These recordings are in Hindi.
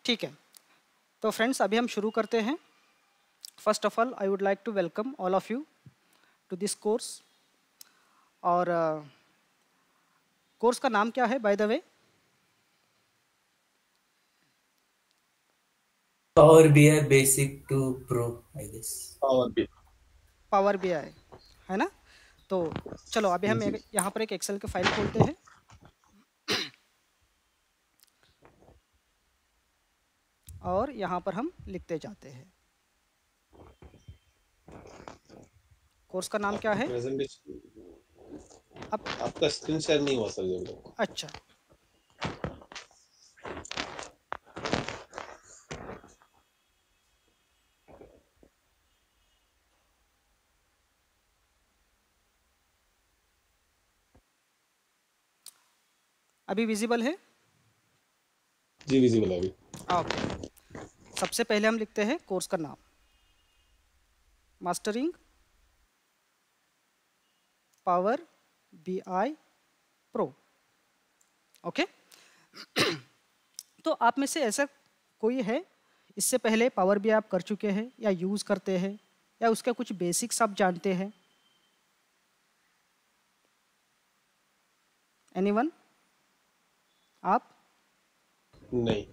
ठीक है, तो फ्रेंड्स अभी हम शुरू करते हैं। First of all I would like to welcome all of you to this course. और कोर्स का नाम क्या है by the way? Power BI Basic to Pro, I guess. और भी पावर बीआई है ना। तो चलो अभी हम जी यहाँ पर एक एक्सेल की फाइल खोलते हैं। और यहाँ पर हम लिखते जाते हैं। कोर्स का नाम क्या है? प्रेजेंटेशन अब आपका स्क्रीन शेयर नहीं हुआ सर जब तक। अच्छा, अभी विजिबल है? जी विजिबल है अभी। ओके, सबसे पहले हम लिखते हैं कोर्स का नाम, mastering power BI pro. Okay, तो आप में से ऐसा कोई है इससे पहले पावर बीआई आप कर चुके हैं या यूज़ करते हैं या उसके कुछ बेसिक्स आप जानते हैं? एनीवन? आप? नहीं,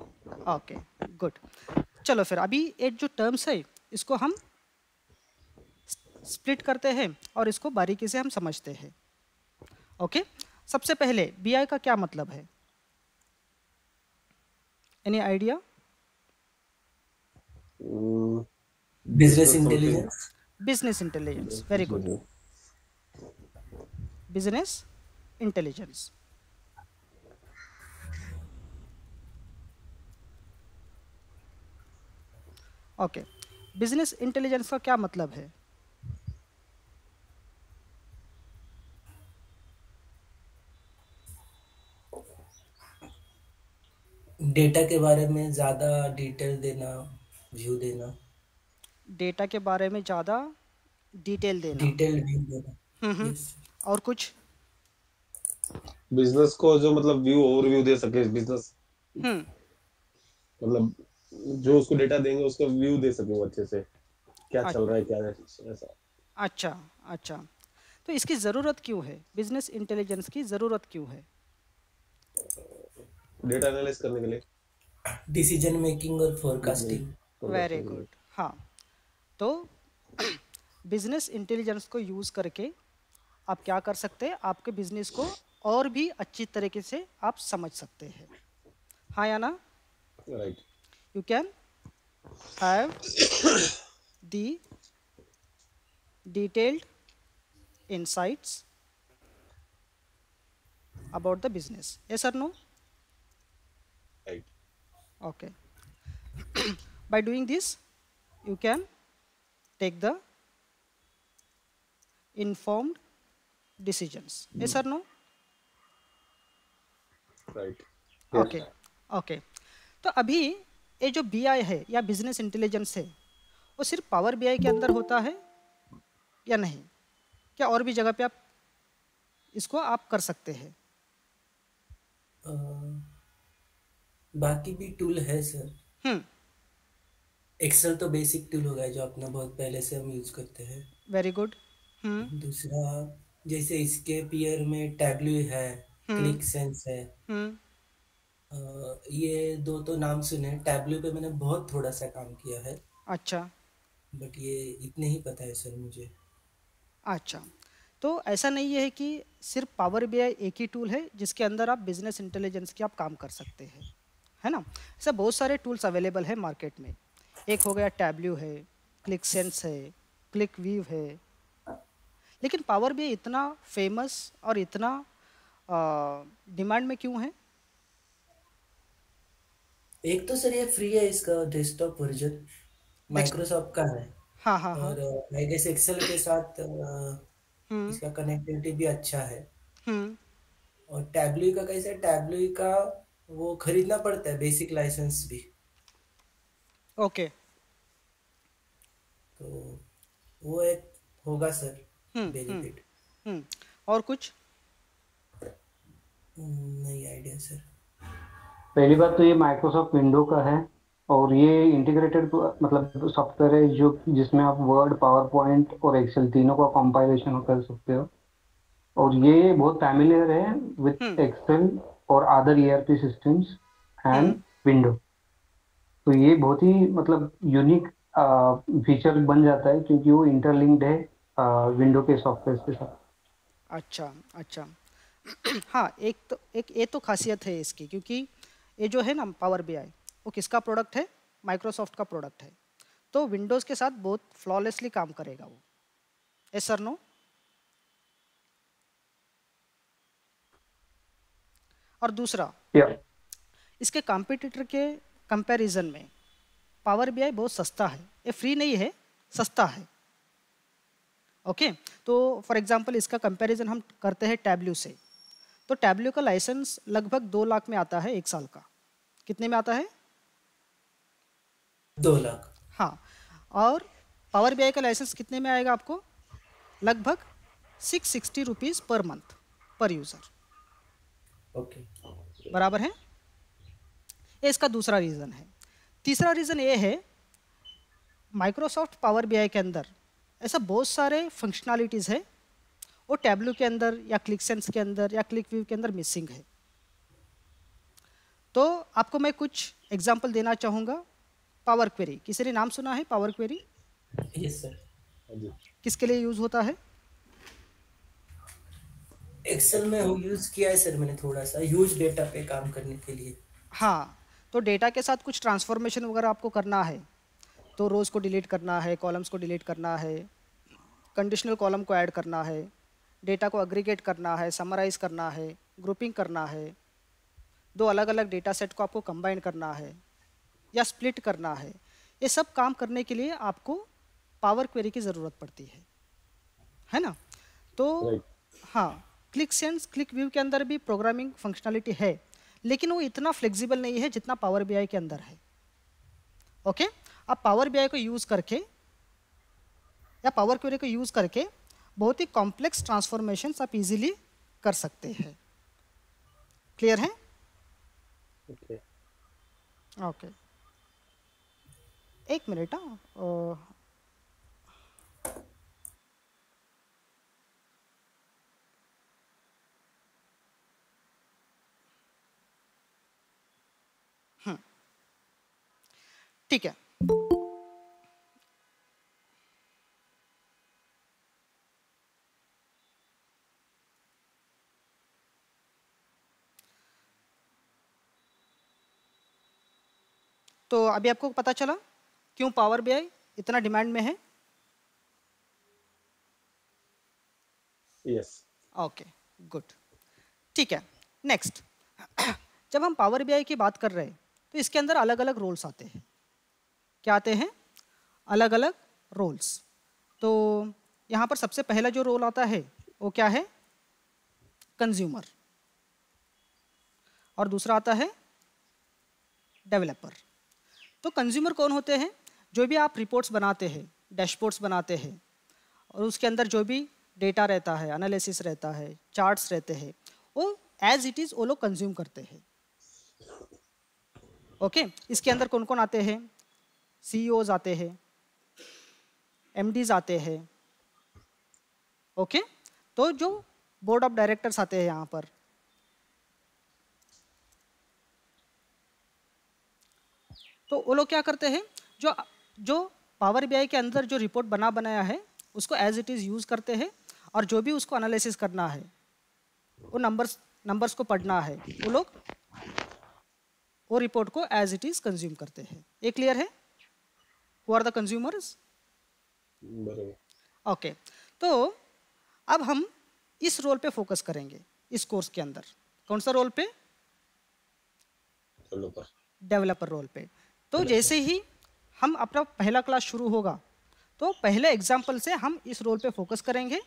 ओके, गुड। चलो फिर अभी एक जो टर्म्स है इसको हम स्प्लिट करते हैं और इसको बारीकी से हम समझते हैं। ओके, सबसे पहले बीआई का क्या मतलब है? Any idea? Business intelligence. Business intelligence, very good. Business intelligence. Okay, business intelligence का क्या मतलब है? डेटा के बारे में ज़्यादा डिटेल देना, व्यू देना, डेटा के बारे में ज़्यादा डिटेल देना। डिटेल व्यू देना। हम्म। यस। और कुछ? बिजनेस को जो मतलब व्यू ओवरव्यू दे सके, बिजनेस हम्म। मतलब जो उसको डेटा देंगे उसका व्यू दे सके वो अच्छे से, क्या अ- चल रहा है क्या है, ऐसा। अच्छा अच्छा, तो इसकी ज़रूरत क्यों है? बिजनेस इंटेलिजेंस की ज़रूरत क्यों है? डेटा एनालाइज करने के लिए, डिसीजन मेकिंग और फोरकास्टिंग। वेरी फोरकास्टिंग के गुड। लिए। हाँ, तो बिजनेस इंटेलिजेंस को यूज़ करके आप क्या कर सकते हैं? आपके बिजनेस को और भी अच्छी तरीके से आप समझ सकते हैं। हाँ या ना? Right. You can have the detailed insights about the business. Yes or no? Right. Okay. By doing this, you can take the informed decisions. Yes or no? Right. Okay. Okay. तो अभी ये जो बीआई है या बिजनेस इंटेलिजेंस है वो सिर्फ पावर बीआई के अंदर होता है या नहीं? क्या और भी जगह पे आप इसको आप कर सकते हैं? बाकी भी टूल है सर। हम्म। एक्सेल तो बेसिक टूल हो गया जो अपना बहुत पहले से हम यूज करते हैं। Very good. हम्म। दूसरा, जैसे इसके पीयर में टैबलू है, हम्म। क्लिक सेंस है। हम्म। ये दो तो नाम सुने। टैबलू पे मैंने बहुत थोड़ा सा काम किया है, अच्छा बट ये इतने ही पता है सर मुझे। अच्छा, तो ऐसा नहीं है कि सिर्फ पावर बीआई एक ही टूल है जिसके अंदर आप बिजनेस इंटेलिजेंस के आप काम कर सकते हैं, है ना। ऐसा बहुत सारे टूल्स अवेलेबल है मार्केट में। एक हो गया टैबल्यू है, क्लिक सेंस है, क्लिक व्यू है। लेकिन पावर बीआई इतना फेमस और इतना डिमांड में क्यों है? एक तो सर ये फ्री है, इसका डेस्कटॉप वर्जन डेस्क माइक्रोसॉफ्ट का है। हाँ हाँ हाँ। और आई गेस एक्सेल के साथ हम्म। इसका कनेक्टिविटी भी अच्छा है। हम्म। और टैबलू का कैसा है, टैबलू का वो खरीदना पड़ता है बेसिक लाइसेंस भी। ओके। तो वो एक होगा सर हम्म। हम्म। बेनिफिट। हम्म। और कुछ? नहीं आइडिया सर। पहली बात तो ये माइक्रोसॉफ्ट विंडो का है। और ये इंटीग्रेटेड मतलब सॉफ्टवेयर है जो जिसमें आप वर्ड, पावर पॉइंट और एक्सेल तीनों का कंपाइलेशन कर सकते हो। और ये बहुत फैमिलियर है विथ हम्म। एक्सेल और other ERP systems and hmm. Window. तो ये बहुत ही मतलब यूनिक फीचर बन जाता है क्योंकि वो इंटरलिंक्ड है विंडो के सॉफ्टवेयर के साथ। अच्छा। अच्छा। हाँ, एक ये तो खासियत है इसकी, क्योंकि ये जो है ना पावर बीआई, वो किसका प्रोडक्ट है? माइक्रोसॉफ्ट का प्रोडक्ट है। तो विंडोज़ के साथ बहुत फ्लॉलेसली काम करेगा वो। Yes sir, no? और दूसरा, या इसके कॉम्पिटिटर के कंपैरिजन में पावर बीआई बहुत सस्ता है। ये फ्री नहीं है, सस्ता है। ओके। तो फॉर एग्जांपल इसका कंपैरिजन हम करते हैं टैब्ल्यू से। तो टैब्ल्यू का लाइसेंस लगभग 2 लाख में आता है 1 साल का। कितने में आता है? 2 लाख। हाँ। और पावर बीआई का लाइसेंस कितने में आएगा आपको? लगभग 660 रुपीज़ पर मंथ पर यूज़र। ओके। बराबर है? ये इसका दूसरा रीज़न है। तीसरा रीज़न ये है, माइक्रोसॉफ्ट पावर बीआई के अंदर ऐसा बहुत सारे फंक्शनैलिटीज़ है वो टैब्लू के अंदर या क्लिक सेंस के अंदर या क्लिक व्यू के अंदर मिसिंग है। तो आपको मैं कुछ एग्जांपल देना चाहूँगा। पावर क्वेरी, किसी ने नाम सुना है पावर क्वेरी? Yes sir. हाँ जी। किसके लिए यूज़ होता है? एक्सेल में वो यूज किया है सर मैंने, थोड़ा सा ह्यूज डेटा पे काम करने के लिए। हाँ। तो डेटा के साथ कुछ ट्रांसफॉर्मेशन वगैरह आपको करना है, तो रोज़ को डिलीट करना है, कॉलम्स को डिलीट करना है, कंडीशनल कॉलम को ऐड करना है, डेटा को एग्रीगेट करना है, समराइज करना है, ग्रुपिंग करना है, दो अलग अलग डेटा सेट को आपको कंबाइन करना है या स्प्लिट करना है। ये सब काम करने के लिए आपको पावर क्वेरी की ज़रूरत पड़ती है ना? तो राइट। हाँ, क्लिक सेंस क्लिक व्यू के अंदर भी प्रोग्रामिंग फंक्शनैलिटी है, लेकिन वो इतना फ्लेक्सिबल नहीं है जितना पावर बीआई के अंदर है। ओके। आप पावर बीआई को यूज़ करके या पावर क्वेरी को यूज़ करके बहुत ही कॉम्प्लेक्स ट्रांसफॉर्मेशंस आप इजीली कर सकते हैं। क्लियर है? ओके। ओके। एक मिनट। हाँ, ठीक है। तो अभी आपको पता चला क्यों पावर बीआई इतना डिमांड में है? यस। Okay, good. ठीक है। नेक्स्ट, जब हम पावर बीआई की बात कर रहे हैं तो इसके अंदर अलग अलग रोल्स आते हैं। क्या आते हैं? अलग अलग रोल्स। तो यहाँ पर सबसे पहला जो रोल आता है वो क्या है? कंज्यूमर। और दूसरा आता है डेवलपर। तो कंज्यूमर कौन होते हैं? जो भी आप रिपोर्ट्स बनाते हैं, डैशबोर्ड्स बनाते हैं, और उसके अंदर जो भी डेटा रहता है, एनालिसिस रहता है, चार्ट्स रहते हैं, वो एज इट इज़ वो लोग कंज्यूम करते हैं। ओके। इसके अंदर कौन कौन आते हैं? सीईओज आते हैं, एमडीज आते हैं। ओके। तो जो बोर्ड ऑफ डायरेक्टर्स आते हैं यहाँ पर, तो वो लोग क्या करते हैं? जो जो पावर बीआई के अंदर जो रिपोर्ट बनाया है उसको एज इट इज़ यूज़ करते हैं, और जो भी उसको एनालिसिस करना है, वो नंबर्स को पढ़ना है, वो लोग वो रिपोर्ट को एज इट इज़ कंज्यूम करते हैं। ये क्लियर है? Who are the consumers? बराबर। ओके। तो अब हम इस रोल पे फोकस करेंगे इस कोर्स के अंदर। कौन सा रोल पे? डेवलपर। डेवलपर रोल पे। तो जैसे ही हम अपना पहला क्लास शुरू होगा तो पहले एग्जाम्पल से हम इस रोल पे फोकस करेंगे,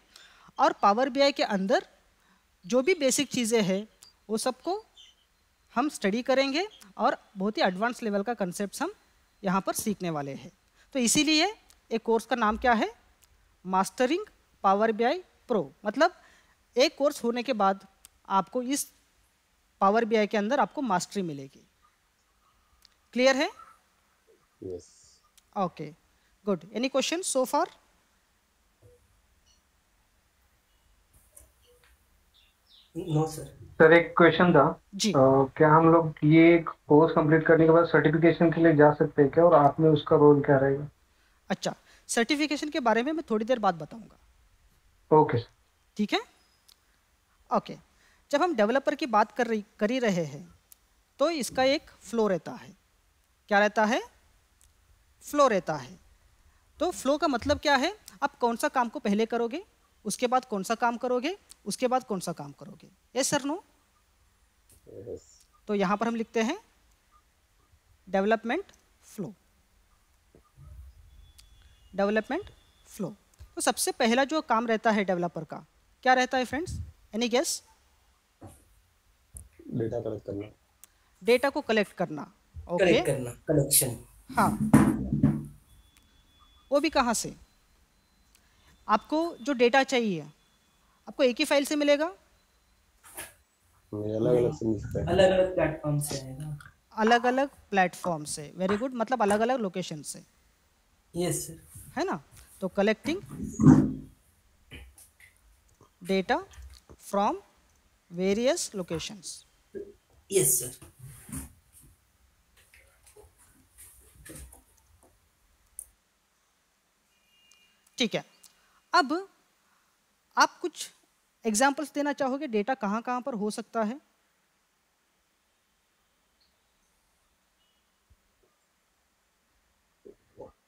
और पावर बीआई के अंदर जो भी बेसिक चीज़ें हैं वो सबको हम स्टडी करेंगे, और बहुत ही एडवांस लेवल का कंसेप्ट हम यहाँ पर सीखने वाले हैं। तो इसीलिए एक कोर्स का नाम क्या है? Mastering power BI pro. मतलब एक कोर्स होने के बाद आपको इस पावर बीआई के अंदर आपको मास्टरी मिलेगी। क्लियर है? Yes. Okay, good. Any question so far? No sir. Sir एक क्वेश्चन था। जी। क्या हम लोग ये कोर्स कंप्लीट करने के बाद सर्टिफिकेशन के लिए जा सकते हैं क्या, और आप में उसका रोल क्या रहेगा? अच्छा, सर्टिफिकेशन के बारे में मैं थोड़ी देर बाद बताऊंगा, ओके सर। ठीक है? ओके, जब हम डेवलपर की बात कर ही रहे हैं तो इसका एक फ्लो रहता है। क्या रहता है? फ्लो रहता है। तो फ्लो का मतलब क्या है? आप कौन सा काम को पहले करोगे, उसके बाद कौन सा काम करोगे, उसके बाद कौन सा काम करोगे। Yes sir, no? यस। तो यहां पर हम लिखते हैं डेवलपमेंट फ्लो। Development flow. तो सबसे पहला जो काम रहता है डेवलपर का, क्या रहता है friends? Any guess? Data collect करना। डेटा को कलेक्ट करना। ओके। कलेक्ट करना, कलेक्शन। हाँ, वो भी कहाँ से? आपको जो डेटा चाहिए आपको एक ही फाइल से मिलेगा? नहीं, अलग अलग से मिल सकता है। अलग अलग प्लेटफॉर्म से आएगा। अलग अलग प्लेटफॉर्म से। वेरी गुड, मतलब अलग अलग लोकेशन से, यस सर। है ना? तो collecting data from various locations. Yes sir. ठीक है। अब आप कुछ एग्जांपल्स देना चाहोगे डेटा कहाँ कहाँ पर हो सकता है?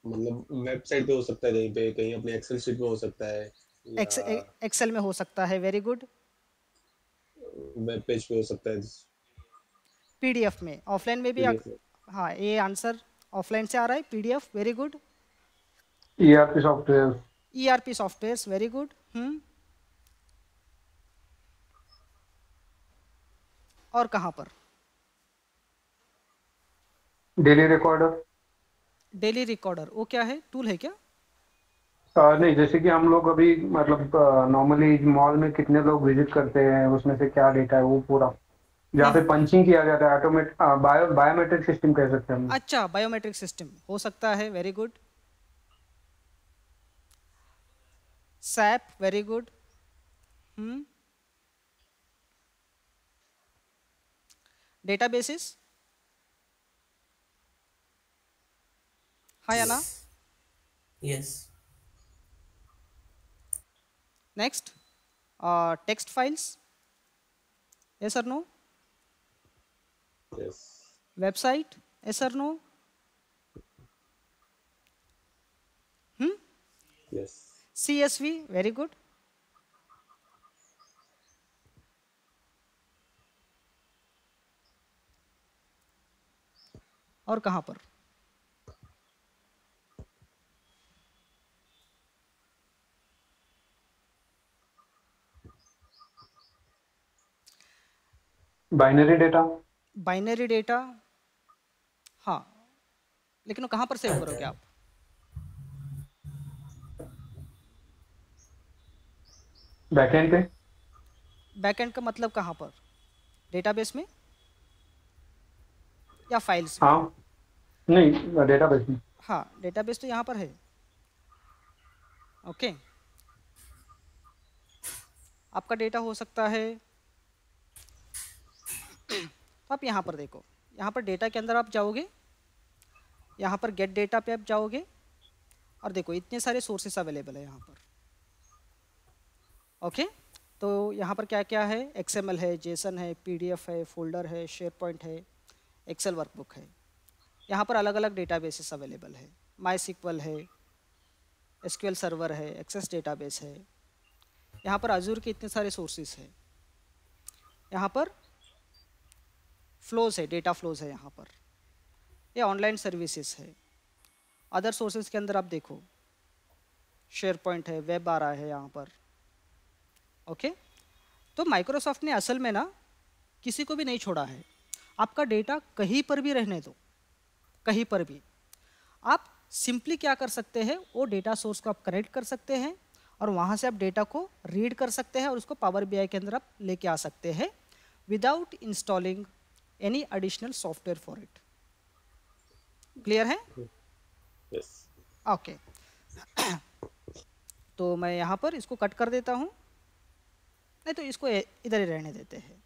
मतलब वेबसाइट पे हो सकता है, कहीं पे, कहीं अपने एक्सेल शीट में हो सकता है, या एक्सेल में हो सकता है। Very good. वेब पेज पे हो सकता है, पीडीएफ में, ऑफलाइन में भी पीडीएफ में। हाँ, ये आंसर ऑफलाइन से आ रहा है, PDF. Very good. ERP software. ERP softwares. Very good. और कहाँ पर? Daily recorder. डेली रिकॉर्डर, वो क्या है? टूल है क्या? नहीं, जैसे कि हम लोग अभी मतलब नॉर्मली मॉल में कितने लोग विजिट करते हैं, उसमें से क्या डेटा है वो पूरा, जहाँ पे पंचिंग किया जाता है, ऑटोमेट बायोमेट्रिक सिस्टम कह सकते हैं हम। अच्छा, बायोमेट्रिक सिस्टम हो सकता है। Very good. SAP. Very good. Databases. हाँ या ना? Yes. Next, text files. Yes और नो? यस। वेबसाइट। यस और no? Yes. CSV। Very good. और कहाँ पर? Binary data. Binary data. हाँ, लेकिन वो कहाँ पर सेव आता करोगे है। आप? बैकएंड पे। बैकएंड का मतलब कहाँ पर? डेटाबेस में या फाइल्स में? हाँ, नहीं, डेटाबेस में। हाँ, डेटाबेस तो यहाँ पर है। ओके, आपका डेटा हो सकता है। तो आप यहाँ पर देखो, यहाँ पर डेटा के अंदर आप जाओगे, यहाँ पर गेट डेटा पे आप जाओगे और देखो इतने सारे सोर्सेस अवेलेबल है यहाँ पर। ओके, तो यहाँ पर क्या क्या है? XML है, जेसन है, PDF है, फोल्डर है, शेयर पॉइंट है, एक्सेल वर्कबुक है। यहाँ पर अलग अलग डेटाबेसेस अवेलेबल है। MySQL है, SQL सर्वर है, एक्सेस डेटाबेस है। यहाँ पर अजूर के इतने सारे सोर्सेस है। यहाँ पर फ्लोज है, डेटा फ्लोज है यहाँ पर। ये ऑनलाइन सर्विसेज है। अदर सोर्सेज के अंदर आप देखो, शेयर पॉइंट है, वेब आ रहा है यहाँ पर। ओके, तो माइक्रोसॉफ्ट ने असल में ना किसी को भी नहीं छोड़ा है। आपका डेटा कहीं पर भी रहने दो, कहीं पर भी। आप सिंपली क्या कर सकते हैं, वो डेटा सोर्स को आप कनेक्ट कर सकते हैं और वहाँ से आप डेटा को रीड कर सकते हैं और उसको पावर BI के अंदर आप लेके आ सकते हैं without installing any additional software for it. Clear है? यस। ओके। तो मैं यहाँ पर इसको कट कर देता हूँ, नहीं तो इसको इधर ही रहने देते हैं।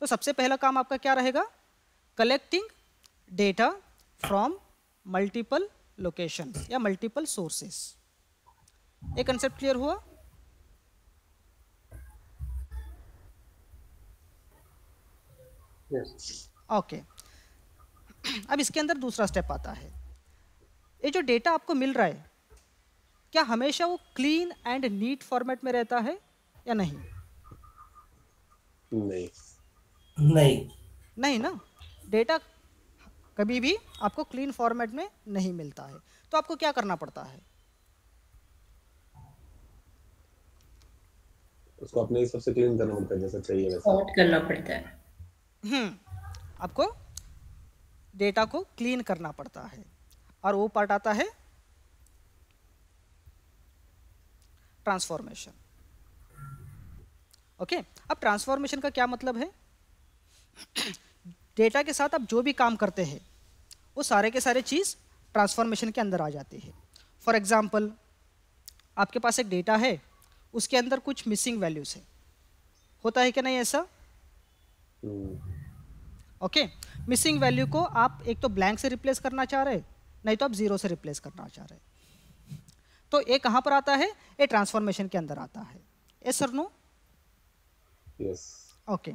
तो सबसे पहला काम आपका क्या रहेगा? Collecting data from multiple location या मल्टीपल सोर्सेस। ये कंसेप्ट क्लियर हुआ? यस। ओके। अब इसके अंदर दूसरा स्टेप आता है। ये जो डेटा आपको मिल रहा है, क्या हमेशा वो क्लीन एंड नीट फॉर्मेट में रहता है या नहीं? नहीं। नहीं। नहीं ना, डेटा कभी भी आपको क्लीन फॉर्मेट में नहीं मिलता है। तो आपको क्या करना पड़ता है? उसको अपने हिसाब से क्लीन करना पड़ता है, जैसा चाहिए वैसा। सॉर्ट करना पड़ता है। आपको डेटा को क्लीन करना पड़ता है, और वो पार्ट आता है ट्रांसफॉर्मेशन। ओके। अब ट्रांसफॉर्मेशन का क्या मतलब है? डेटा के साथ आप जो भी काम करते हैं वो सारे के सारे चीज़ ट्रांसफॉर्मेशन के अंदर आ जाती है। फॉर एग्जांपल, आपके पास एक डेटा है, उसके अंदर कुछ मिसिंग वैल्यूज है, होता है कि नहीं ऐसा? ओके। मिसिंग वैल्यू को आप एक तो ब्लैंक से रिप्लेस करना चाह रहे, नहीं तो आप जीरो से रिप्लेस करना चाह रहे। तो ये कहाँ पर आता है? ये ट्रांसफॉर्मेशन के अंदर आता है। यस और नो? यस। ओके।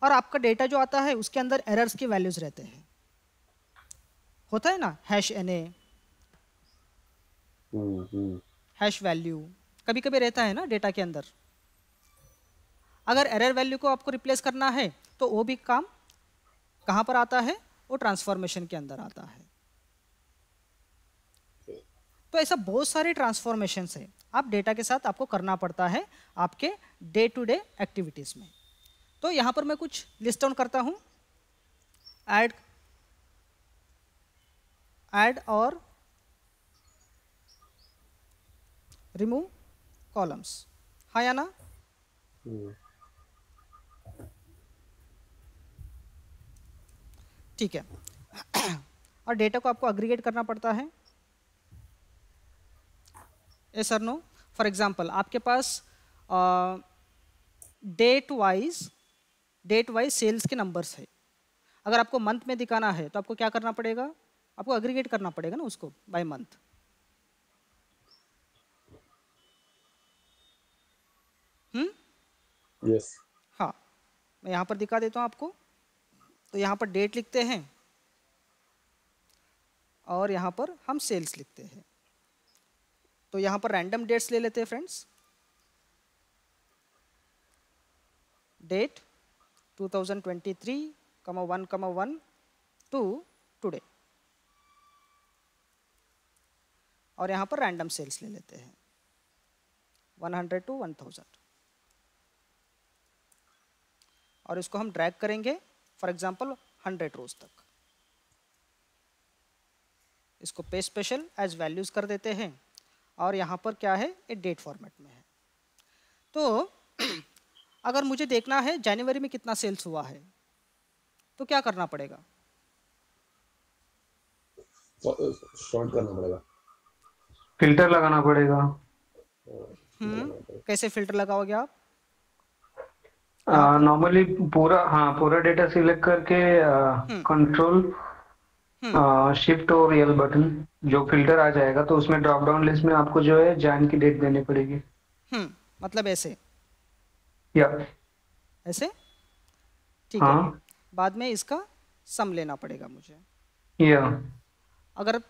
और आपका डेटा जो आता है उसके अंदर एरर्स की वैल्यूज रहते हैं, होता है ना, #NA, हैश वैल्यू, कभी कभी रहता है ना डेटा के अंदर। अगर एरर वैल्यू को आपको रिप्लेस करना है तो वो भी काम कहाँ पर आता है? वो ट्रांसफॉर्मेशन के अंदर आता है। तो ऐसा बहुत सारे ट्रांसफॉर्मेशंस है आप डेटा के साथ आपको करना पड़ता है आपके डे टू डे एक्टिविटीज़ में। तो यहाँ पर मैं कुछ लिस्ट डाउन करता हूँ। ऐड और रिमूव कॉलम्स, हाँ या ना? ठीक है। और डेटा को आपको अग्रीगेट करना पड़ता है। यस और नो? फॉर एग्जांपल, आपके पास डेट वाइज सेल्स के नंबर्स है। अगर आपको मंथ में दिखाना है तो आपको क्या करना पड़ेगा? आपको अग्रीगेट करना पड़ेगा ना उसको बाय मंथ। यस। हाँ, मैं यहाँ पर दिखा देता हूँ आपको। तो यहाँ पर डेट लिखते हैं और यहाँ पर हम सेल्स लिखते हैं। तो यहाँ पर रैंडम डेट्स ले लेते हैं फ्रेंड्स। डेट 2023,1,1 टू टुडे, और यहाँ पर रैंडम सेल्स ले लेते हैं 100 to 1000, और इसको हम ड्रैग करेंगे फॉर एग्जांपल 100 रोज तक। इसको पे स्पेशल एज वैल्यूज कर देते हैं, और यहाँ पर क्या है? ये डेट फॉर्मेट में है। तो अगर मुझे देखना है जनवरी में कितना सेल्स हुआ है तो क्या करना पड़ेगा? शॉर्ट करना पड़ेगा, फिल्टर लगाना पड़ेगा। कैसे फिल्टर लगाओगे आप? नॉर्मली पूरा डेटा सिलेक्ट करके कंट्रोल शिफ्ट और एल बटन, जो फिल्टर आ जाएगा तो उसमें ड्रॉप डाउन लिस्ट में आपको जो है जैन की डेट देनी पड़ेगी। मतलब ऐसे? या ऐसे? ठीक हाँ। है। बाद में इसका सम लेना पड़ेगा मुझे। या अगर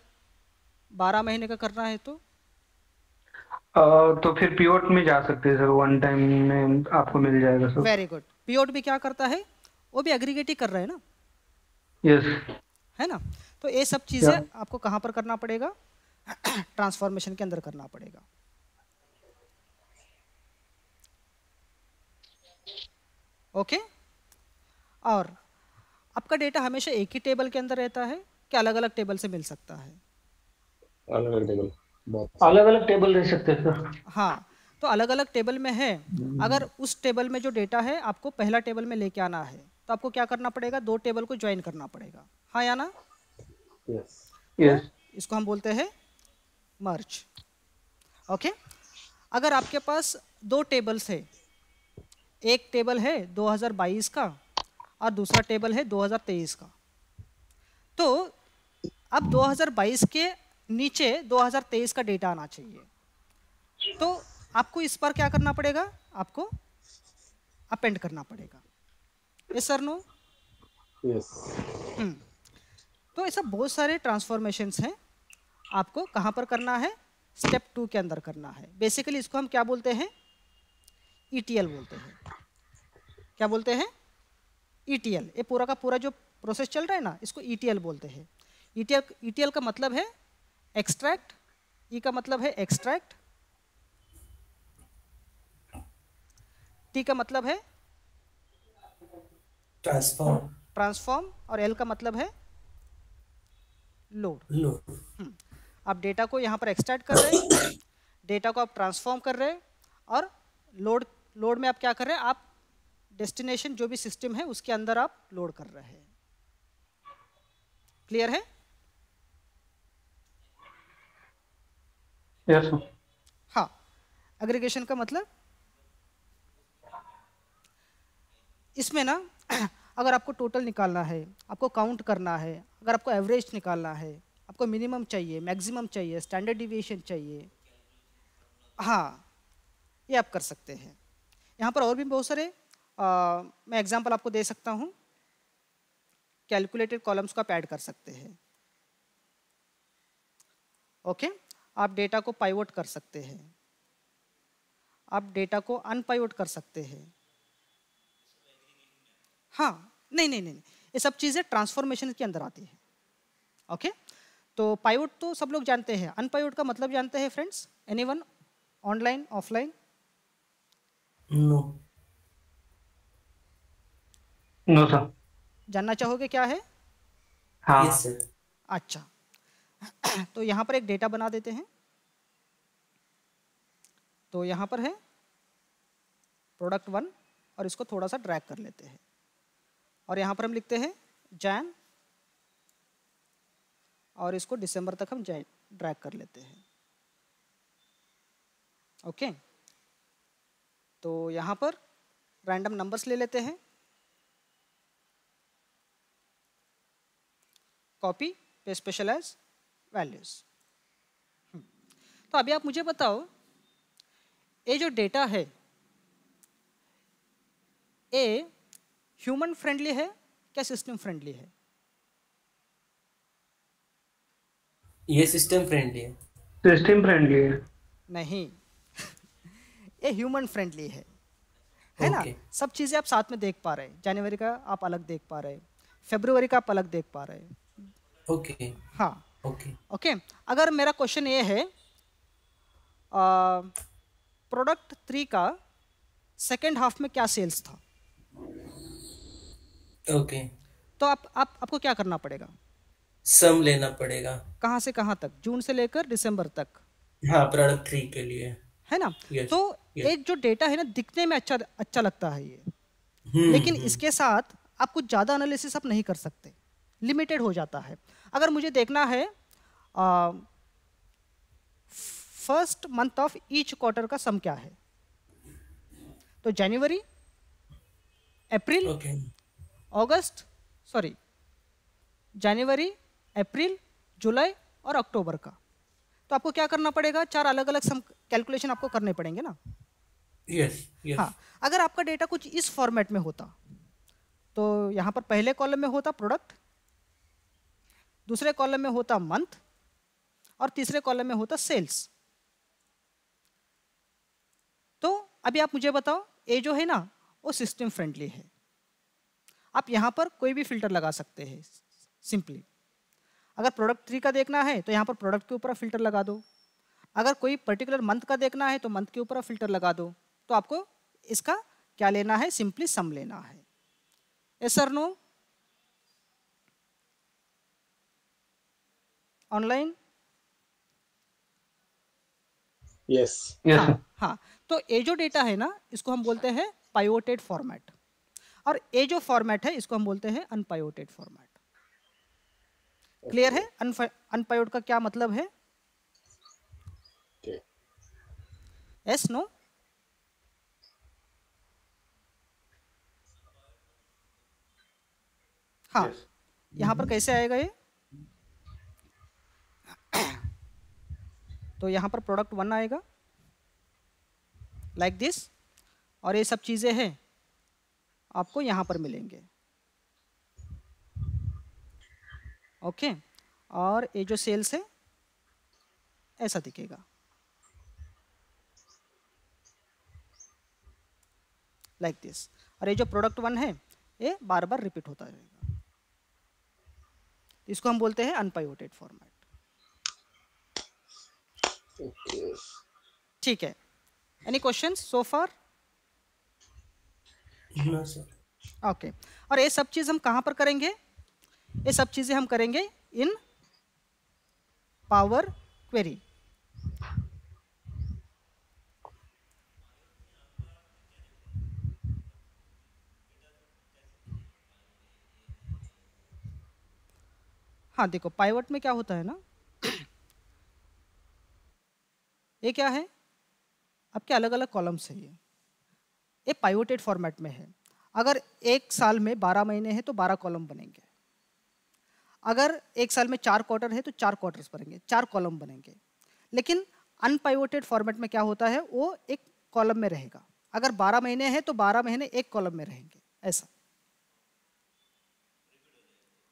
12 महीने का करना है तो फिर पीओट में जा सकते हैं सर, वन टाइम में आपको मिल जाएगा सर। Very good. पीओट भी क्या करता है? वो भी एग्रीगेट ही कर रहे हैं ना? यस। है ना? तो ये सब चीजें आपको कहाँ पर करना पड़ेगा? ट्रांसफॉर्मेशन के अंदर करना पड़ेगा। ओके। और आपका डेटा हमेशा एक ही टेबल के अंदर रहता है कि अलग अलग टेबल से मिल सकता है? अलग अलग टेबल, अलग अलग टेबल रह सकते हैं सर। हाँ, तो अलग अलग टेबल में है। अगर उस टेबल में जो डेटा है आपको पहला टेबल में लेके आना है तो आपको क्या करना पड़ेगा? 2 टेबल को ज्वाइन करना पड़ेगा, हाँ या ना? यस। यस। इसको हम बोलते हैं मर्ज। ओके, अगर आपके पास दो टेबल्स है, एक टेबल है 2022 का और दूसरा टेबल है 2023 का, तो अब 2022 के नीचे 2023 का डेटा आना चाहिए, तो आपको इस पर क्या करना पड़ेगा, आपको अपेंड करना पड़ेगा। Yes sir no? यस। तो ऐसा बहुत सारे ट्रांसफॉर्मेशंस हैं, आपको कहाँ पर करना है, स्टेप 2 के अंदर करना है। बेसिकली इसको हम क्या बोलते हैं, ETL बोलते हैं। क्या बोलते हैं? ETL। ये पूरा का पूरा जो प्रोसेस चल रहा है ना, इसको ETL बोलते हैं। ETL का मतलब है एक्सट्रैक्ट, E का मतलब है एक्सट्रैक्ट, T का मतलब है ट्रांसफॉर्म और L का मतलब है लोड। आप डेटा को यहाँ पर एक्सट्रैक्ट कर रहे हैं, डेटा को आप ट्रांसफॉर्म कर रहे हैं, और लोड में आप क्या कर रहे हैं, आप डेस्टिनेशन जो भी सिस्टम है उसके अंदर आप लोड कर रहे हैं। क्लियर है? Yes sir. हाँ, एग्रीगेशन का मतलब इसमें ना अगर आपको टोटल निकालना है, आपको काउंट करना है, अगर आपको एवरेज निकालना है, आपको मिनिमम चाहिए, मैक्सिमम चाहिए, स्टैंडर्ड डिविएशन चाहिए, हाँ, ये आप कर सकते हैं। यहाँ पर और भी बहुत सारे मैं एग्जांपल आपको दे सकता हूँ। कैलकुलेटेड कॉलम्स को आप ऐड कर सकते हैं। ओके, आप डेटा को पाइवोट कर सकते हैं, आप डेटा को अनपाइवोट कर सकते हैं। हाँ, नहीं, ये सब चीज़ें ट्रांसफॉर्मेशन के अंदर आती है। ओके, तो पाइवोट तो सब लोग जानते हैं, अनपाइवोट का मतलब जानते हैं friends? Anyone? Online, offline? No. No sir. जानना चाहोगे क्या है? हाँ। Yes sir. अच्छा तो यहाँ पर एक डेटा बना देते हैं। तो यहाँ पर है प्रोडक्ट 1 और इसको थोड़ा सा ड्रैग कर लेते हैं, और यहाँ पर हम लिखते हैं जैन, और इसको दिसंबर तक हम ड्रैग कर लेते हैं। ओके, तो यहाँ पर रैंडम नंबर्स ले लेते हैं, कॉपी पे स्पेशलाइज वैल्यूज। तो अभी आप मुझे बताओ, ये जो डेटा है ये ह्यूमन फ्रेंडली है क्या सिस्टम फ्रेंडली है? ये सिस्टम फ्रेंडली है। सिस्टम फ्रेंडली है। नहीं ये ह्यूमन फ्रेंडली है ना? Okay. सब चीज़ें आप साथ में देख पा रहे हैं। जनवरी का आप अलग देख पा रहे हैं, फरवरी का आप अलग देख पा रहे हैं। ओके। हाँ, ओके। अगर मेरा क्वेश्चन ये है, प्रोडक्ट 3 का सेकेंड हाफ में क्या सेल्स था? ओके, तो आपको क्या करना पड़ेगा? सम लेना पड़ेगा। कहाँ से कहाँ तक? जून से लेकर दिसंबर तक, हाँ, प्रोडक्ट 3 के लिए है ना? Yes, तो yes. एक जो डेटा है ना, दिखने में अच्छा लगता है ये, लेकिन इसके साथ आप कुछ ज़्यादा एनालिसिस आप नहीं कर सकते, लिमिटेड हो जाता है। अगर मुझे देखना है first month of each quarter का सम क्या है, तो जनवरी, अप्रैल, अगस्त, सॉरी, जनवरी, अप्रैल, जुलाई और अक्टूबर का, तो आपको क्या करना पड़ेगा? 4 अलग अलग सम कैलकुलेशन आपको करने पड़ेंगे ना? यस। हाँ, अगर आपका डेटा कुछ इस फॉर्मेट में होता तो यहाँ पर पहले कॉलम में होता प्रोडक्ट, दूसरे कॉलम में होता मंथ, और तीसरे कॉलम में होता सेल्स। तो अभी आप मुझे बताओ, ये जो है ना वो सिस्टम फ्रेंडली है। आप यहाँ पर कोई भी फिल्टर लगा सकते हैं सिंपली। अगर प्रोडक्ट 3 का देखना है तो यहाँ पर प्रोडक्ट के ऊपर फिल्टर लगा दो, अगर कोई पर्टिकुलर मंथ का देखना है तो मंथ के ऊपर फिल्टर लगा दो। तो आपको इसका क्या लेना है? सिंपली सम लेना है। Yes sir no? Online? Yes. हाँ, तो ये जो डेटा है ना, इसको हम बोलते हैं पाइवोटेड फॉर्मेट, और ये जो फॉर्मेट है इसको हम बोलते हैं अनपाइवोटेड फॉर्मेट। क्लियर है? अनपाइवोट का क्या मतलब है? Yes no? हाँ, यस। यहाँ पर कैसे आएगा ये? तो यहाँ पर प्रोडक्ट 1 आएगा लाइक दिस, और ये सब चीज़ें हैं आपको यहाँ पर मिलेंगे। ओके, और ये जो सेल्स है ऐसा दिखेगा लाइक दिस, और ये जो प्रोडक्ट 1 है ये बार बार रिपीट होता रहेगा। इसको हम बोलते हैं अनपाइवोटेड फॉर्मेट। ओके। ठीक है, any questions so far? No sir. Okay, और ये सब चीज़ हम कहाँ पर करेंगे? ये सब चीज़ें हम करेंगे इन पावर क्वेरी। हाँ देखो, पाइवट में क्या होता है ना, ये क्या है, आपके अलग अलग कॉलम्स है ये पाइवोटेड फॉर्मेट में है। अगर एक साल में 12 महीने हैं तो 12 कॉलम बनेंगे। अगर एक साल में 4 क्वार्टर है तो 4 क्वार्टर्स बनेंगे, 4 कॉलम बनेंगे। लेकिन अनपाइवोटेड फॉर्मेट में क्या होता है, वो एक कॉलम में रहेगा। अगर 12 महीने हैं तो 12 महीने एक कॉलम में रहेंगे, ऐसा।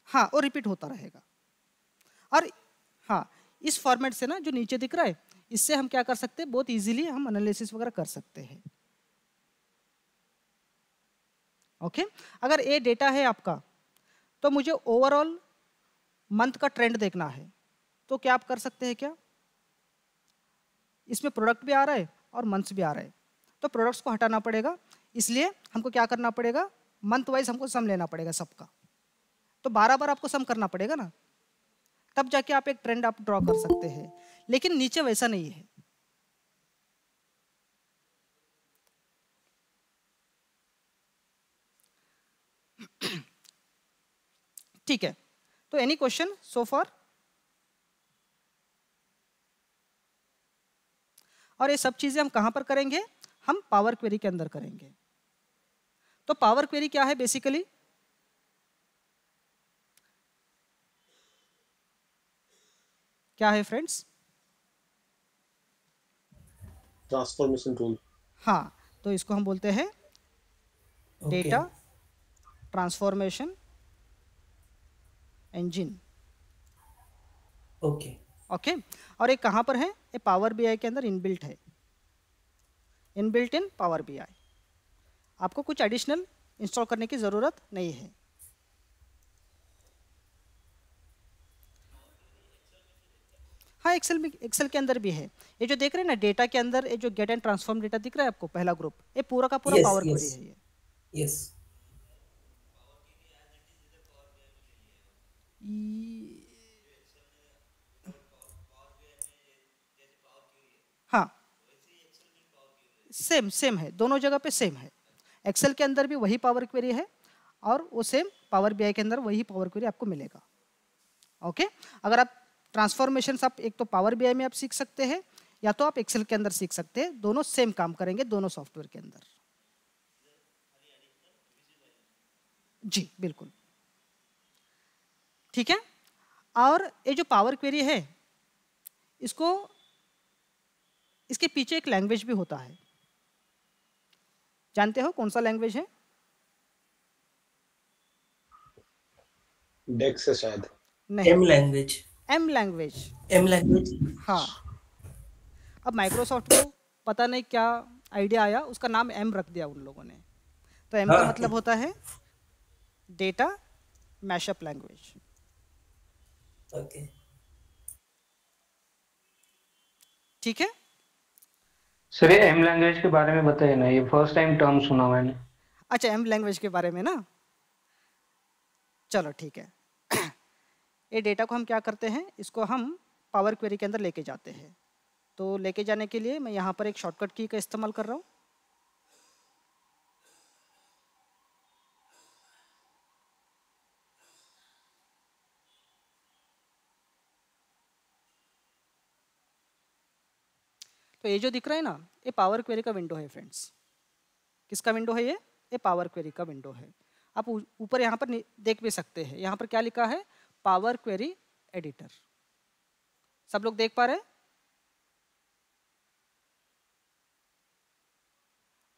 हाँ, वो रिपीट होता रहेगा। और हाँ, इस फॉर्मेट से ना जो नीचे दिख रहा है, इससे हम क्या कर सकते हैं, बहुत इजीली हम एनालिसिस वगैरह कर सकते हैं। ओके, अगर ये डेटा है आपका तो मुझे ओवरऑल मंथ का ट्रेंड देखना है, तो क्या आप कर सकते हैं क्या, इसमें प्रोडक्ट भी आ रहा है और मंथ्स भी आ रहा है, तो प्रोडक्ट्स को हटाना पड़ेगा। इसलिए हमको क्या करना पड़ेगा, मंथ वाइज हमको सम लेना पड़ेगा सबका। तो 12 बार आपको सम करना पड़ेगा ना, तब जाके आप एक ट्रेंड आप ड्रॉ कर सकते हैं। लेकिन नीचे वैसा नहीं है। ठीक है, तो एनी क्वेश्चन सो फार? और ये सब चीजें हम कहां पर करेंगे, हम पावर क्वेरी के अंदर करेंगे। तो पावर क्वेरी क्या है बेसिकली, क्या है फ्रेंड्स? Transformation tool. हाँ, तो इसको हम बोलते हैं okay. Data transformation engine. Okay. Okay, और ये कहाँ पर है, ये पावर बीआई के अंदर इनबिल्ट है, इनबिल्ट इन पावर बीआई। आपको कुछ एडिशनल इंस्टॉल करने की ज़रूरत नहीं है। हाँ, एक्सेल के अंदर भी है। ये जो देख रहे हैं ना डेटा के अंदर, ये जो गेट एंड ट्रांसफॉर्म डेटा दिख रहा है आपको, पहला ग्रुप, ये पूरा का पूरा यस पावर यस क्वेरी है ये। यस। हाँ, सेम सेम है, दोनों जगह पे सेम है। एक्सेल के अंदर भी वही पावर क्वेरी है और वो सेम पावर बीआई के अंदर वही पावर क्वेरी आपको मिलेगा। ओके, अगर आप ट्रांसफॉर्मेशन आप एक तो पावर बीआई में आप सीख सकते हैं, या तो आप एक्सेल के अंदर सीख सकते हैं। दोनों सेम काम करेंगे दोनों सॉफ्टवेयर के अंदर। जी बिल्कुल, ठीक है। और ये जो पावर क्वेरी है, इसको इसके पीछे एक लैंग्वेज भी होता है। जानते हो कौन सा लैंग्वेज है? डेक्स है शायद। नहीं, M language. M language. M language. हाँ, अब माइक्रोसॉफ्ट को पता नहीं क्या आइडिया आया, उसका नाम एम रख दिया उन लोगों ने। तो एम का हाँ। मतलब होता है डेटा मैशअप लैंग्वेज। ओके। ठीक है। सर ये एम लैंग्वेज के बारे में बताइए ना, ये फर्स्ट टाइम टर्म सुना मैंने। अच्छा, एम लैंग्वेज के बारे में ना, चलो ठीक है। ये डेटा को हम क्या करते हैं, इसको हम पावर क्वेरी के अंदर लेके जाते हैं। तो लेके जाने के लिए मैं यहाँ पर एक शॉर्टकट की का इस्तेमाल कर रहा हूँ। तो ये जो दिख रहा है ना, ये पावर क्वेरी का विंडो है फ्रेंड्स। किसका विंडो है ये पावर क्वेरी का विंडो है। आप ऊपर यहाँ पर देख भी सकते हैं, यहाँ पर क्या लिखा है, पावर क्वेरी एडिटर। सब लोग देख पा रहे हैं?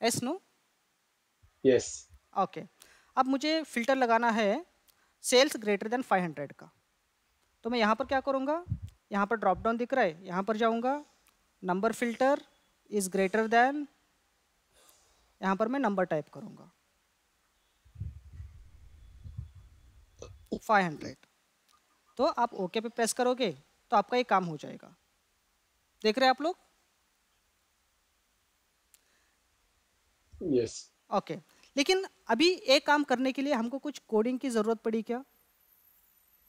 Yes no? यस। ओके। अब मुझे फिल्टर लगाना है सेल्स ग्रेटर देन 500 का। तो मैं यहाँ पर क्या करूँगा, यहाँ पर ड्रॉप डाउन दिख रहा है, यहाँ पर जाऊँगा, number filter is greater than, यहाँ पर मैं नंबर टाइप करूँगा 500। तो आप ओके पे प्रेस करोगे तो आपका ये काम हो जाएगा। देख रहे हैं आप लोग? यस। ओके। लेकिन अभी एक काम करने के लिए हमको कुछ कोडिंग की ज़रूरत पड़ी क्या?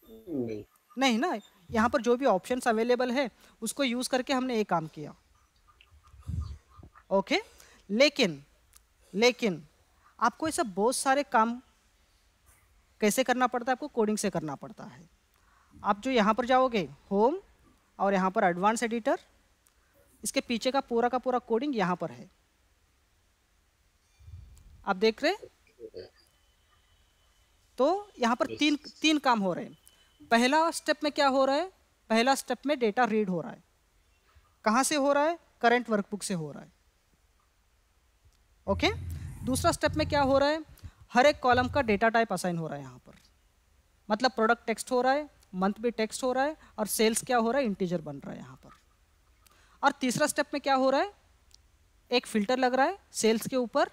नहीं। नहीं ना, यहाँ पर जो भी ऑप्शंस अवेलेबल है उसको यूज़ करके हमने ये काम किया। ओके। लेकिन आपको ऐसा बहुत सारे काम कैसे करना पड़ता है, आपको कोडिंग से करना पड़ता है। आप जो यहाँ पर जाओगे होम और यहाँ पर एडवांस एडिटर, इसके पीछे का पूरा कोडिंग यहाँ पर है, आप देख रहे हैं? तो यहाँ पर तीन काम हो रहे हैं। पहला स्टेप में क्या हो रहा है, पहला स्टेप में डेटा रीड हो रहा है। कहाँ से हो रहा है? करंट वर्कबुक से हो रहा है। ओके। दूसरा स्टेप में क्या हो रहा है, हर एक कॉलम का डेटा टाइप असाइन हो रहा है यहाँ पर, मतलब प्रोडक्ट टेक्स्ट हो रहा है, मंथ भी टेक्स्ट हो रहा है, और सेल्स क्या हो रहा है, इंटीजर बन रहा है यहाँ पर। और तीसरा स्टेप में क्या हो रहा है, एक फिल्टर लग रहा है सेल्स के ऊपर,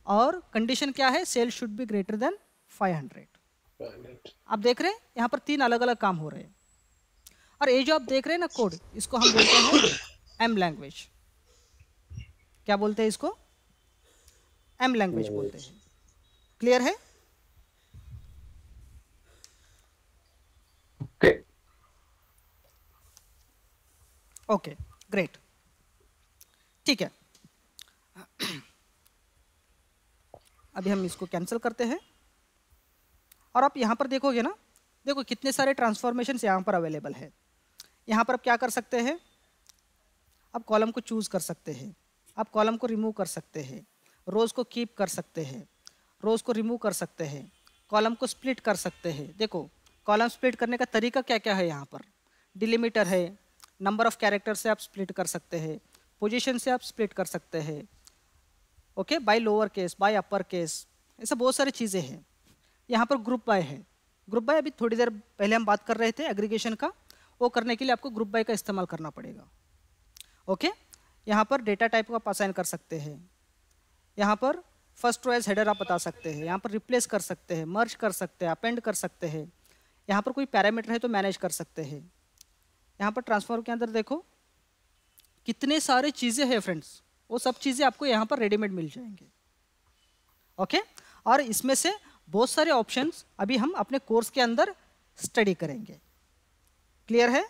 और कंडीशन क्या है, sales should be greater than 500। आप देख रहे हैं यहाँ पर तीन अलग अलग काम हो रहे हैं। और ये जो आप देख रहे हैं ना कोड, इसको हम बोलते हैं एम लैंग्वेज। क्या बोलते हैं इसको? एम लैंग्वेज बोलते हैं। क्लियर है? ओके। Okay, great. ठीक है, अभी हम इसको कैंसिल करते हैं। और आप यहाँ पर देखोगे ना, देखो कितने सारे ट्रांसफॉर्मेशंस यहाँ पर अवेलेबल है। यहाँ पर आप क्या कर सकते हैं, आप कॉलम को चूज़ कर सकते हैं, आप कॉलम को रिमूव कर सकते हैं, रोज़ को कीप कर सकते हैं, रोज़ को रिमूव कर सकते हैं, कॉलम को स्प्लिट कर सकते हैं। देखो कॉलम स्प्लिट करने का तरीका क्या क्या है, यहाँ पर डिलिमीटर है, नंबर ऑफ कैरेक्टर से आप स्प्लिट कर सकते हैं, पोजीशन से आप स्प्लिट कर सकते हैं, okay, by lower case, bye upper case, ऐसा बहुत सारी चीज़ें हैं। यहाँ पर ग्रुप बाय है। ग्रुप बाय अभी थोड़ी देर पहले हम बात कर रहे थे एग्रीगेशन का, वो करने के लिए आपको ग्रुप बाय का इस्तेमाल करना पड़ेगा। ओके, यहाँ पर डेटा टाइप को आप असाइन कर सकते हैं, यहाँ पर फर्स्ट रो एज हेडर आप बता सकते हैं, यहाँ पर रिप्लेस कर सकते हैं, मर्ज कर सकते हैं, अपेंड कर सकते हैं, यहाँ पर कोई पैरामीटर है तो मैनेज कर सकते हैं। यहाँ पर ट्रांसफॉर्म के अंदर देखो कितने सारे चीज़ें हैं फ्रेंड्स, वो सब चीज़ें आपको यहाँ पर रेडीमेड मिल जाएंगे। ओके, और इसमें से बहुत सारे ऑप्शंस अभी हम अपने कोर्स के अंदर स्टडी करेंगे। क्लियर है?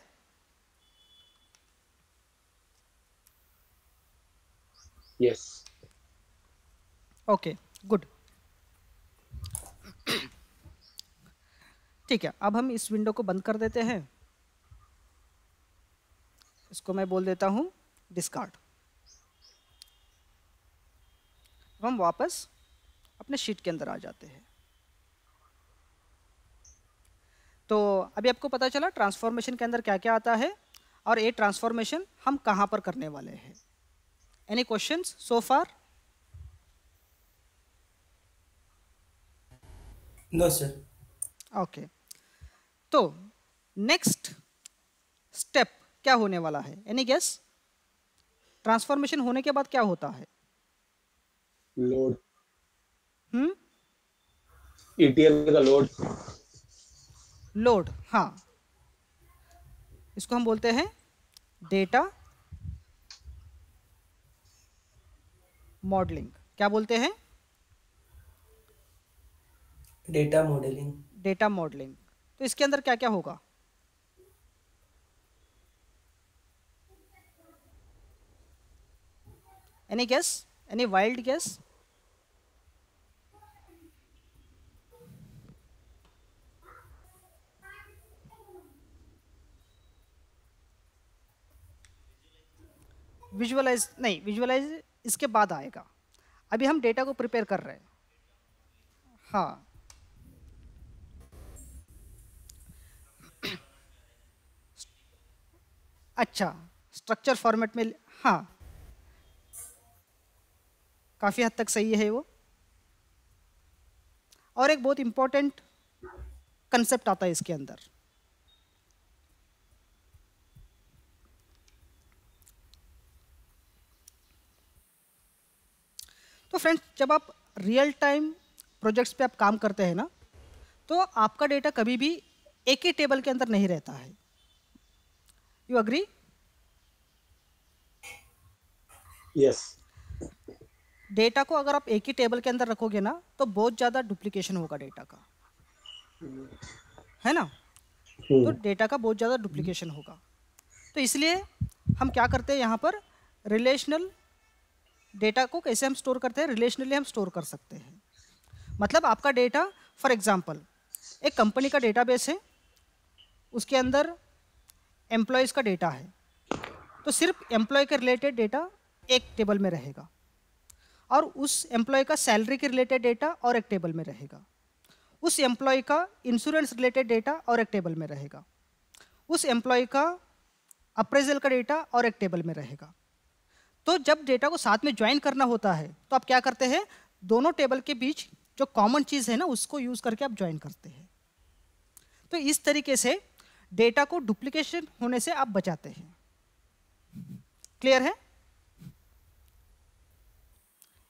यस। Okay, good. ठीक है, अब हम इस विंडो को बंद कर देते हैं, इसको मैं बोल देता हूँ डिस्कार्ड। हम वापस अपने शीट के अंदर आ जाते हैं। तो अभी आपको पता चला ट्रांसफॉर्मेशन के अंदर क्या क्या आता है, और ये ट्रांसफॉर्मेशन हम कहाँ पर करने वाले हैं। Any questions so far? No sir. Okay, तो नेक्स्ट स्टेप क्या होने वाला है, एनी गेस? ट्रांसफॉर्मेशन होने के बाद क्या होता है? लोड। हम्म, ETL का लोड। लोड, हाँ, इसको हम बोलते हैं डेटा मॉडलिंग। क्या बोलते हैं? Data modelling. Data modelling. तो इसके अंदर क्या क्या होगा? Any guess, any wild guess? Visualize नहीं, विजुअलाइज इसके बाद आएगा, अभी हम डेटा को प्रिपेयर कर रहे हैं। हाँ, अच्छा, स्ट्रक्चर फॉर्मेट में, हाँ काफ़ी हद तक सही है वो। और एक बहुत इंपॉर्टेंट कंसेप्ट आता है इसके अंदर, तो फ्रेंड्स जब आप रियल टाइम प्रोजेक्ट्स पे आप काम करते हैं ना, तो आपका डेटा कभी भी एक ही टेबल के अंदर नहीं रहता है। You agree? यस। डेटा को अगर आप एक ही टेबल के अंदर रखोगे ना, तो बहुत ज़्यादा डुप्लीकेशन होगा डेटा का, है ना? तो डेटा का बहुत ज़्यादा डुप्लीकेशन होगा, तो इसलिए हम क्या करते हैं यहाँ पर, रिलेशनल डेटा को कैसे हम स्टोर करते हैं, रिलेशनली हम स्टोर कर सकते हैं। मतलब आपका डेटा, फॉर एग्जांपल एक कंपनी का डेटाबेस है, उसके अंदर एम्प्लॉयज़ का डेटा है, तो सिर्फ एम्प्लॉय के रिलेटेड डेटा एक टेबल में रहेगा, और उस एम्प्लॉय का सैलरी के रिलेटेड डेटा और एक टेबल में रहेगा, उस एम्प्लॉय का इंश्योरेंस रिलेटेड डेटा और एक टेबल में रहेगा, उस एम्प्लॉय का अप्रेजल का डेटा और एक टेबल में रहेगा। तो जब डेटा को साथ में ज्वाइन करना होता है, तो आप क्या करते हैं, दोनों टेबल के बीच जो कॉमन चीज़ है ना, उसको यूज़ करके आप ज्वाइन करते हैं। तो इस तरीके से डेटा को डुप्लीकेशन होने से आप बचाते हैं। क्लियर है?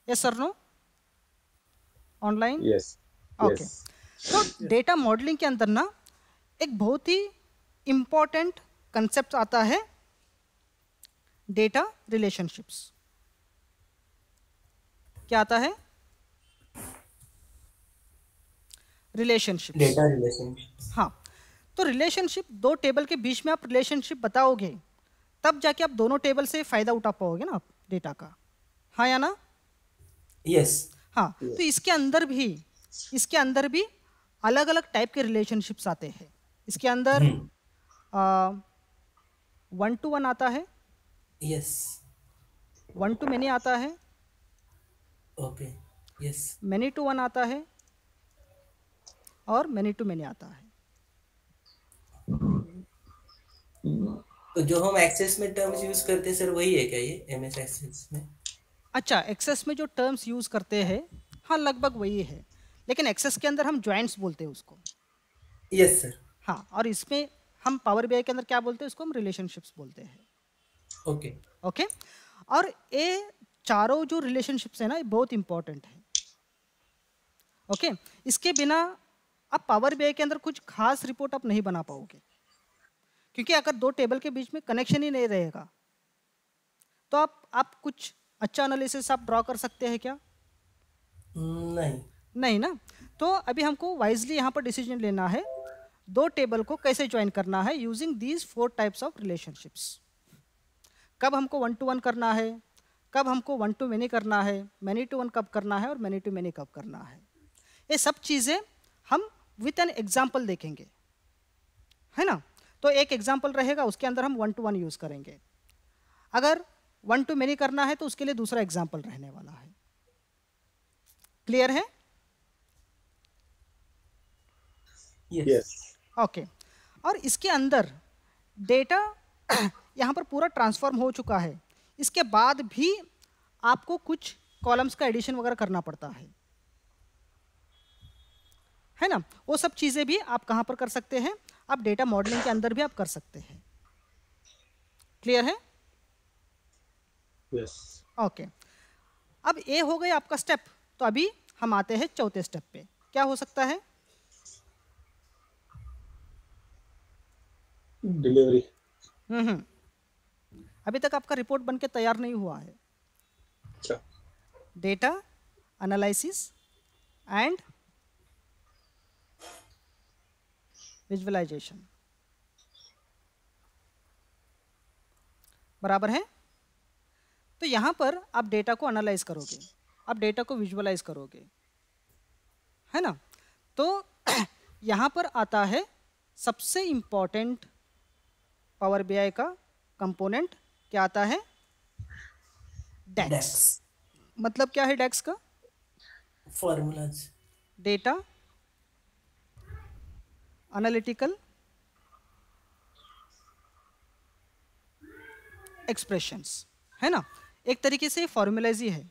Yes sir, no? Online? Yes. Okay. तो डेटा मॉडलिंग के अंदर ना एक बहुत ही इंपॉर्टेंट कंसेप्ट आता है, डेटा रिलेशनशिप्स। क्या आता है? रिलेशनशिप। Data relationship. हाँ, तो रिलेशनशिप, दो टेबल के बीच में आप रिलेशनशिप बताओगे, तब जाके आप दोनों टेबल से फ़ायदा उठा पाओगे ना आप डेटा का, हाँ या ना? यस। हाँ, तो इसके अंदर भी अलग अलग टाइप के रिलेशनशिप्स आते हैं। इसके अंदर 1 to 1 आता है, यस। 1 to many आता है, ओके। यस। many to 1 आता है, और many to many आता है। तो जो हम एक्सेस में टर्म्स यूज करते हैं सर, वही है क्या ये एमएस एक्सेस में? अच्छा, एक्सेस में जो टर्म्स यूज़ करते हैं, हाँ लगभग वही है, लेकिन एक्सेस के अंदर हम जॉइंट्स बोलते हैं उसको। Yes sir. हाँ, और इसमें हम पावर बीआई के अंदर क्या बोलते हैं, उसको हम रिलेशनशिप्स बोलते हैं। ओके। ओके, और ये चारों जो रिलेशनशिप्स है ना, ये बहुत इंपॉर्टेंट है। ओके, इसके बिना आप पावर बीआई के अंदर कुछ खास रिपोर्ट आप नहीं बना पाओगे, क्योंकि अगर दो टेबल के बीच में कनेक्शन ही नहीं रहेगा, तो आप कुछ अच्छा एनालिसिस आप ड्रॉ कर सकते हैं क्या? नहीं। नहीं ना। तो अभी हमको वाइजली यहाँ पर डिसीजन लेना है, दो टेबल को कैसे ज्वाइन करना है using these 4 types of relationships. कब हमको 1 to 1 करना है, कब हमको 1 to many करना है, many to 1 कब करना है, और many to many कब करना है, ये सब चीज़ें हम विथ एन एग्जाम्पल देखेंगे, है ना? तो एक एग्जाम्पल रहेगा, उसके अंदर हम 1 to 1 यूज़ करेंगे। अगर 1 to many करना है, तो उसके लिए दूसरा एग्जाम्पल रहने वाला है। क्लियर है? यस। ओके। और इसके अंदर डेटा यहाँ पर पूरा ट्रांसफॉर्म हो चुका है, इसके बाद भी आपको कुछ कॉलम्स का एडिशन वगैरह करना पड़ता है ना? वो सब चीज़ें भी आप कहाँ पर कर सकते हैं, आप डेटा मॉडलिंग के अंदर भी आप कर सकते हैं। क्लियर है? यस। ओके, अब ये हो गया आपका स्टेप, तो अभी हम आते हैं चौथे स्टेप पे। क्या हो सकता है? डिलीवरी। अभी तक आपका रिपोर्ट बन के तैयार नहीं हुआ है। अच्छा। डेटा एनालिसिस एंड विजुअलाइजेशन, बराबर है? तो यहाँ पर आप डेटा को एनालाइज करोगे, आप डेटा को विजुअलाइज करोगे, है ना? तो यहाँ पर आता है सबसे इम्पॉर्टेंट पावर बीआई का कंपोनेंट, क्या आता है? डेक्स। डेक्स मतलब क्या है डेक्स का? फॉर्मूलाज। डेटा एनालिटिकल एक्सप्रेशंस, है ना? एक तरीके से फॉर्मूलाज ही है,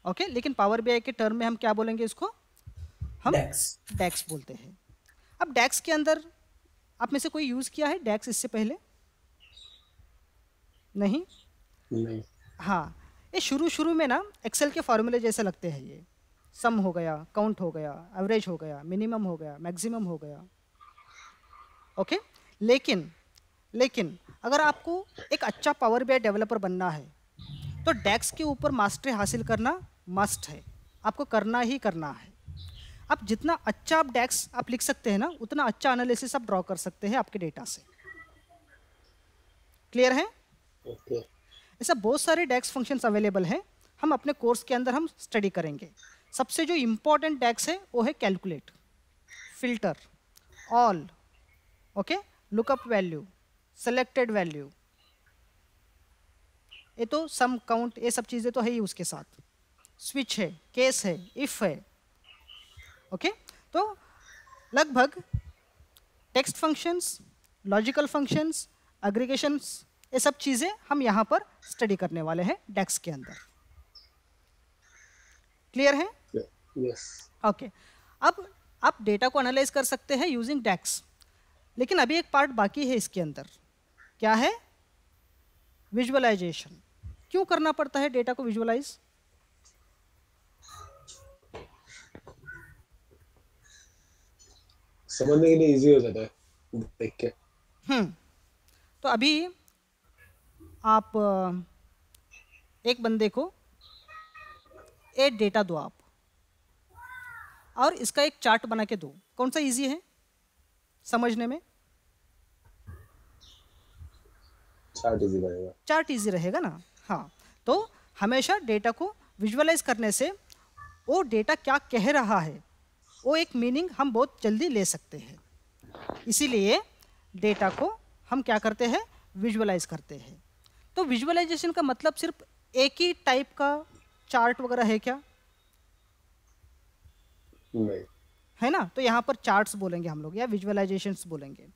ओके। लेकिन पावर बीआई के टर्म में हम क्या बोलेंगे इसको? हम डेक्स। डेक्स बोलते हैं। अब डेक्स के अंदर आप में से कोई यूज़ किया है डेक्स इससे पहले? नहीं? नहीं। हाँ, ये शुरू शुरू में ना एक्सेल के फॉर्मूले जैसे लगते हैं। ये सम हो गया, काउंट हो गया, एवरेज हो गया, मिनिमम हो गया, मैक्सिमम हो गया, ओके। लेकिन लेकिन अगर आपको एक अच्छा पावर बीआई डेवलपर बनना है तो डेक्स के ऊपर मास्टरी हासिल करना मस्ट है, आपको करना ही करना है। आप जितना अच्छा आप डेक्स आप लिख सकते हैं ना, उतना अच्छा एनालिसिस आप ड्रॉ कर सकते हैं आपके डेटा से। क्लियर है? ओके। ऐसा बहुत सारे डेक्स फंक्शंस अवेलेबल हैं, हम अपने कोर्स के अंदर हम स्टडी करेंगे। सबसे जो इम्पोर्टेंट डेक्स है वो है calculate, filter, all, okay, lookup value, selected value, ये तो सम काउंट ये सब चीज़ें तो है ही। उसके साथ स्विच है, केस है, इफ है, ओके। तो लगभग text functions, logical functions, aggregations, ये सब चीज़ें हम यहाँ पर स्टडी करने वाले हैं डेक्स के अंदर। क्लियर है? यस। ओके। अब आप डेटा को एनालाइज कर सकते हैं यूजिंग डेक्स, लेकिन अभी एक पार्ट बाकी है इसके अंदर। क्या है? विजुअलाइजेशन। क्यों करना पड़ता है डेटा को विजुअलाइज? समझने के लिए इजी हो जाता है देख के। तो अभी आप एक बंदे को एक डेटा दो आप, और इसका एक चार्ट बना के दो, कौन सा इजी है समझने में? चार्ट इजी रहेगा। चार्ट इजी रहेगा ना? हाँ। तो हमेशा डेटा को विजुअलाइज करने से वो डेटा क्या कह रहा है वो एक मीनिंग हम बहुत जल्दी ले सकते हैं। इसीलिए डेटा को हम क्या करते हैं? विजुअलाइज करते हैं। तो विजुअलाइजेशन का मतलब सिर्फ एक ही टाइप का चार्ट वगैरह है क्या? नहीं है ना? तो यहाँ पर चार्ट्स बोलेंगे हम लोग या विजुअलाइजेशंस बोलेंगे।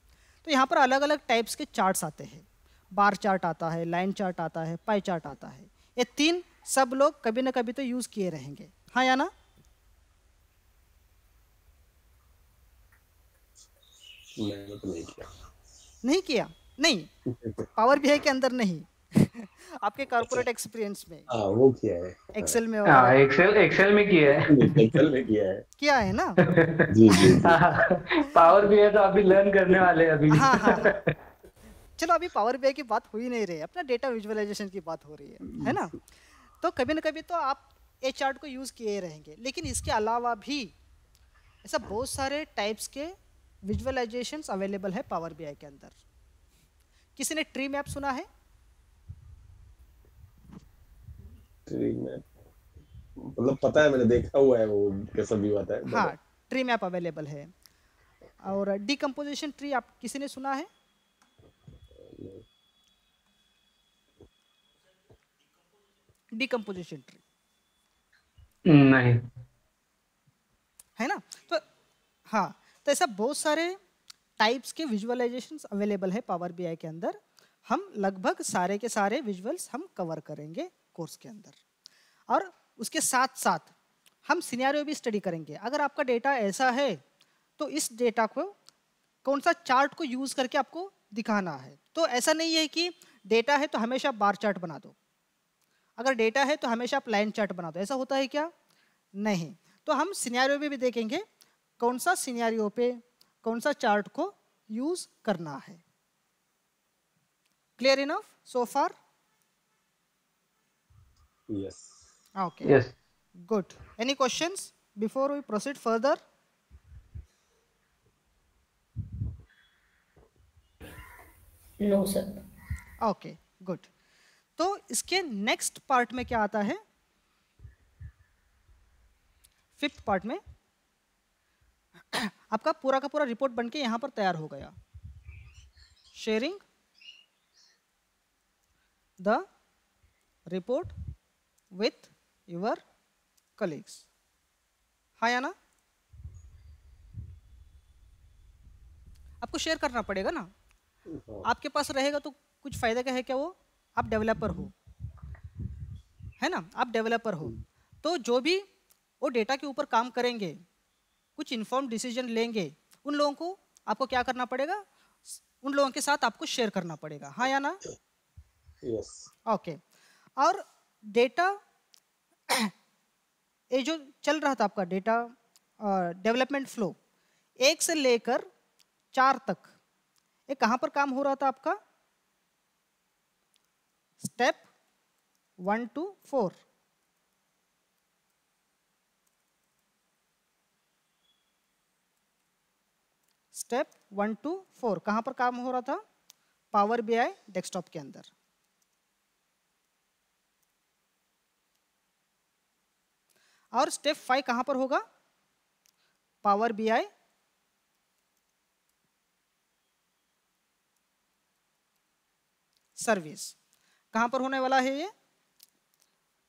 तो यहाँ पर अलग अलग टाइप्स के चार्ट्स आते हैं। बार चार्ट आता है, लाइन चार्ट आता है, पाई चार्ट आता है। ये तीन सब लोग कभी ना कभी तो यूज़ किए रहेंगे, हाँ या ना? मैंने तो नहीं किया। नहीं किया? नहीं, पावर बीआई के अंदर नहीं आपके कॉर्पोरेट एक्सपीरियंस में हाँ वो किया है। एक्सेल में हाँ, वगैरह एक्सेल में किया है। एक्सेल में किया है। किया है ना? जी जी जी। पावर भी है तो अभी लर्न करने वाले हैं अभी। हाँ हाँ हाँ। चलो अभी पावर बीआई की बात हो ही नहीं रही है, अपना डेटा विजुअलाइजेशन की बात हो रही है ना? तो कभी ना कभी तो आप ए चार्ट को यूज़ किए रहेंगे, लेकिन इसके अलावा भी ऐसा बहुत सारे टाइप्स के विजुअलाइजेशंस अवेलेबल है पावर बीआई के अंदर। किसी ने ट्री मैप सुना है? ट्री मैप मतलब पता है, मैंने देखा हुआ है वो कैसा व्यू आता है। हाँ, ट्री मैप अवेलेबल है। और डिकम्पोजिशन ट्री आप किसी ने सुना है? डिकम्पोजिशन ट्री नहीं। है ना? तो हाँ, तो ऐसा बहुत सारे टाइप्स के विजुअलाइजेशंस अवेलेबल है पावर बीआई के अंदर। हम लगभग सारे के सारे विजुअल्स हम कवर करेंगे कोर्स के अंदर, और उसके साथ साथ हम सिनेरियो भी स्टडी करेंगे। अगर आपका डेटा ऐसा है तो इस डेटा को कौन सा चार्ट को यूज़ करके आपको दिखाना है। तो ऐसा नहीं है कि डेटा है तो हमेशा बार चार्ट बना दो, अगर डेटा है तो हमेशा आप लाइन चार्ट बना दो, ऐसा होता है क्या? नहीं। तो हम सिनेरियो में भी देखेंगे कौन सा सिनेरियो पे कौन सा चार्ट को यूज करना है। Clear enough so far? Yes. Okay, yes. Good. Any questions before we proceed further? No sir. Okay, good. तो इसके नेक्स्ट पार्ट में क्या आता है? फिफ्थ पार्ट में आपका पूरा का पूरा रिपोर्ट बनके यहां पर तैयार हो गया। Sharing the report with your colleagues. हाँ या ना? आपको शेयर करना पड़ेगा ना, हाँ, आपके पास रहेगा तो कुछ फायदा क्या है, क्या वो आप डेवलपर हो, है ना, आप डेवलपर हो, तो जो भी वो डेटा के ऊपर काम करेंगे, कुछ इन्फॉर्म डिसीजन लेंगे, उन लोगों को आपको क्या करना पड़ेगा, उन लोगों के साथ आपको शेयर करना पड़ेगा। हाँ या ना? Yes, okay. और डेटा ये जो चल रहा था आपका डेटा डेवलपमेंट फ्लो, 1 से लेकर 4 तक, ये कहाँ पर काम हो रहा था आपका? Step 1 to 4। स्टेप 1 to 4 कहाँ पर काम हो रहा था? पावर बीआई डेस्कटॉप के अंदर। और स्टेप 5 कहाँ पर होगा? Power BI service. कहाँ पर होने वाला है ये?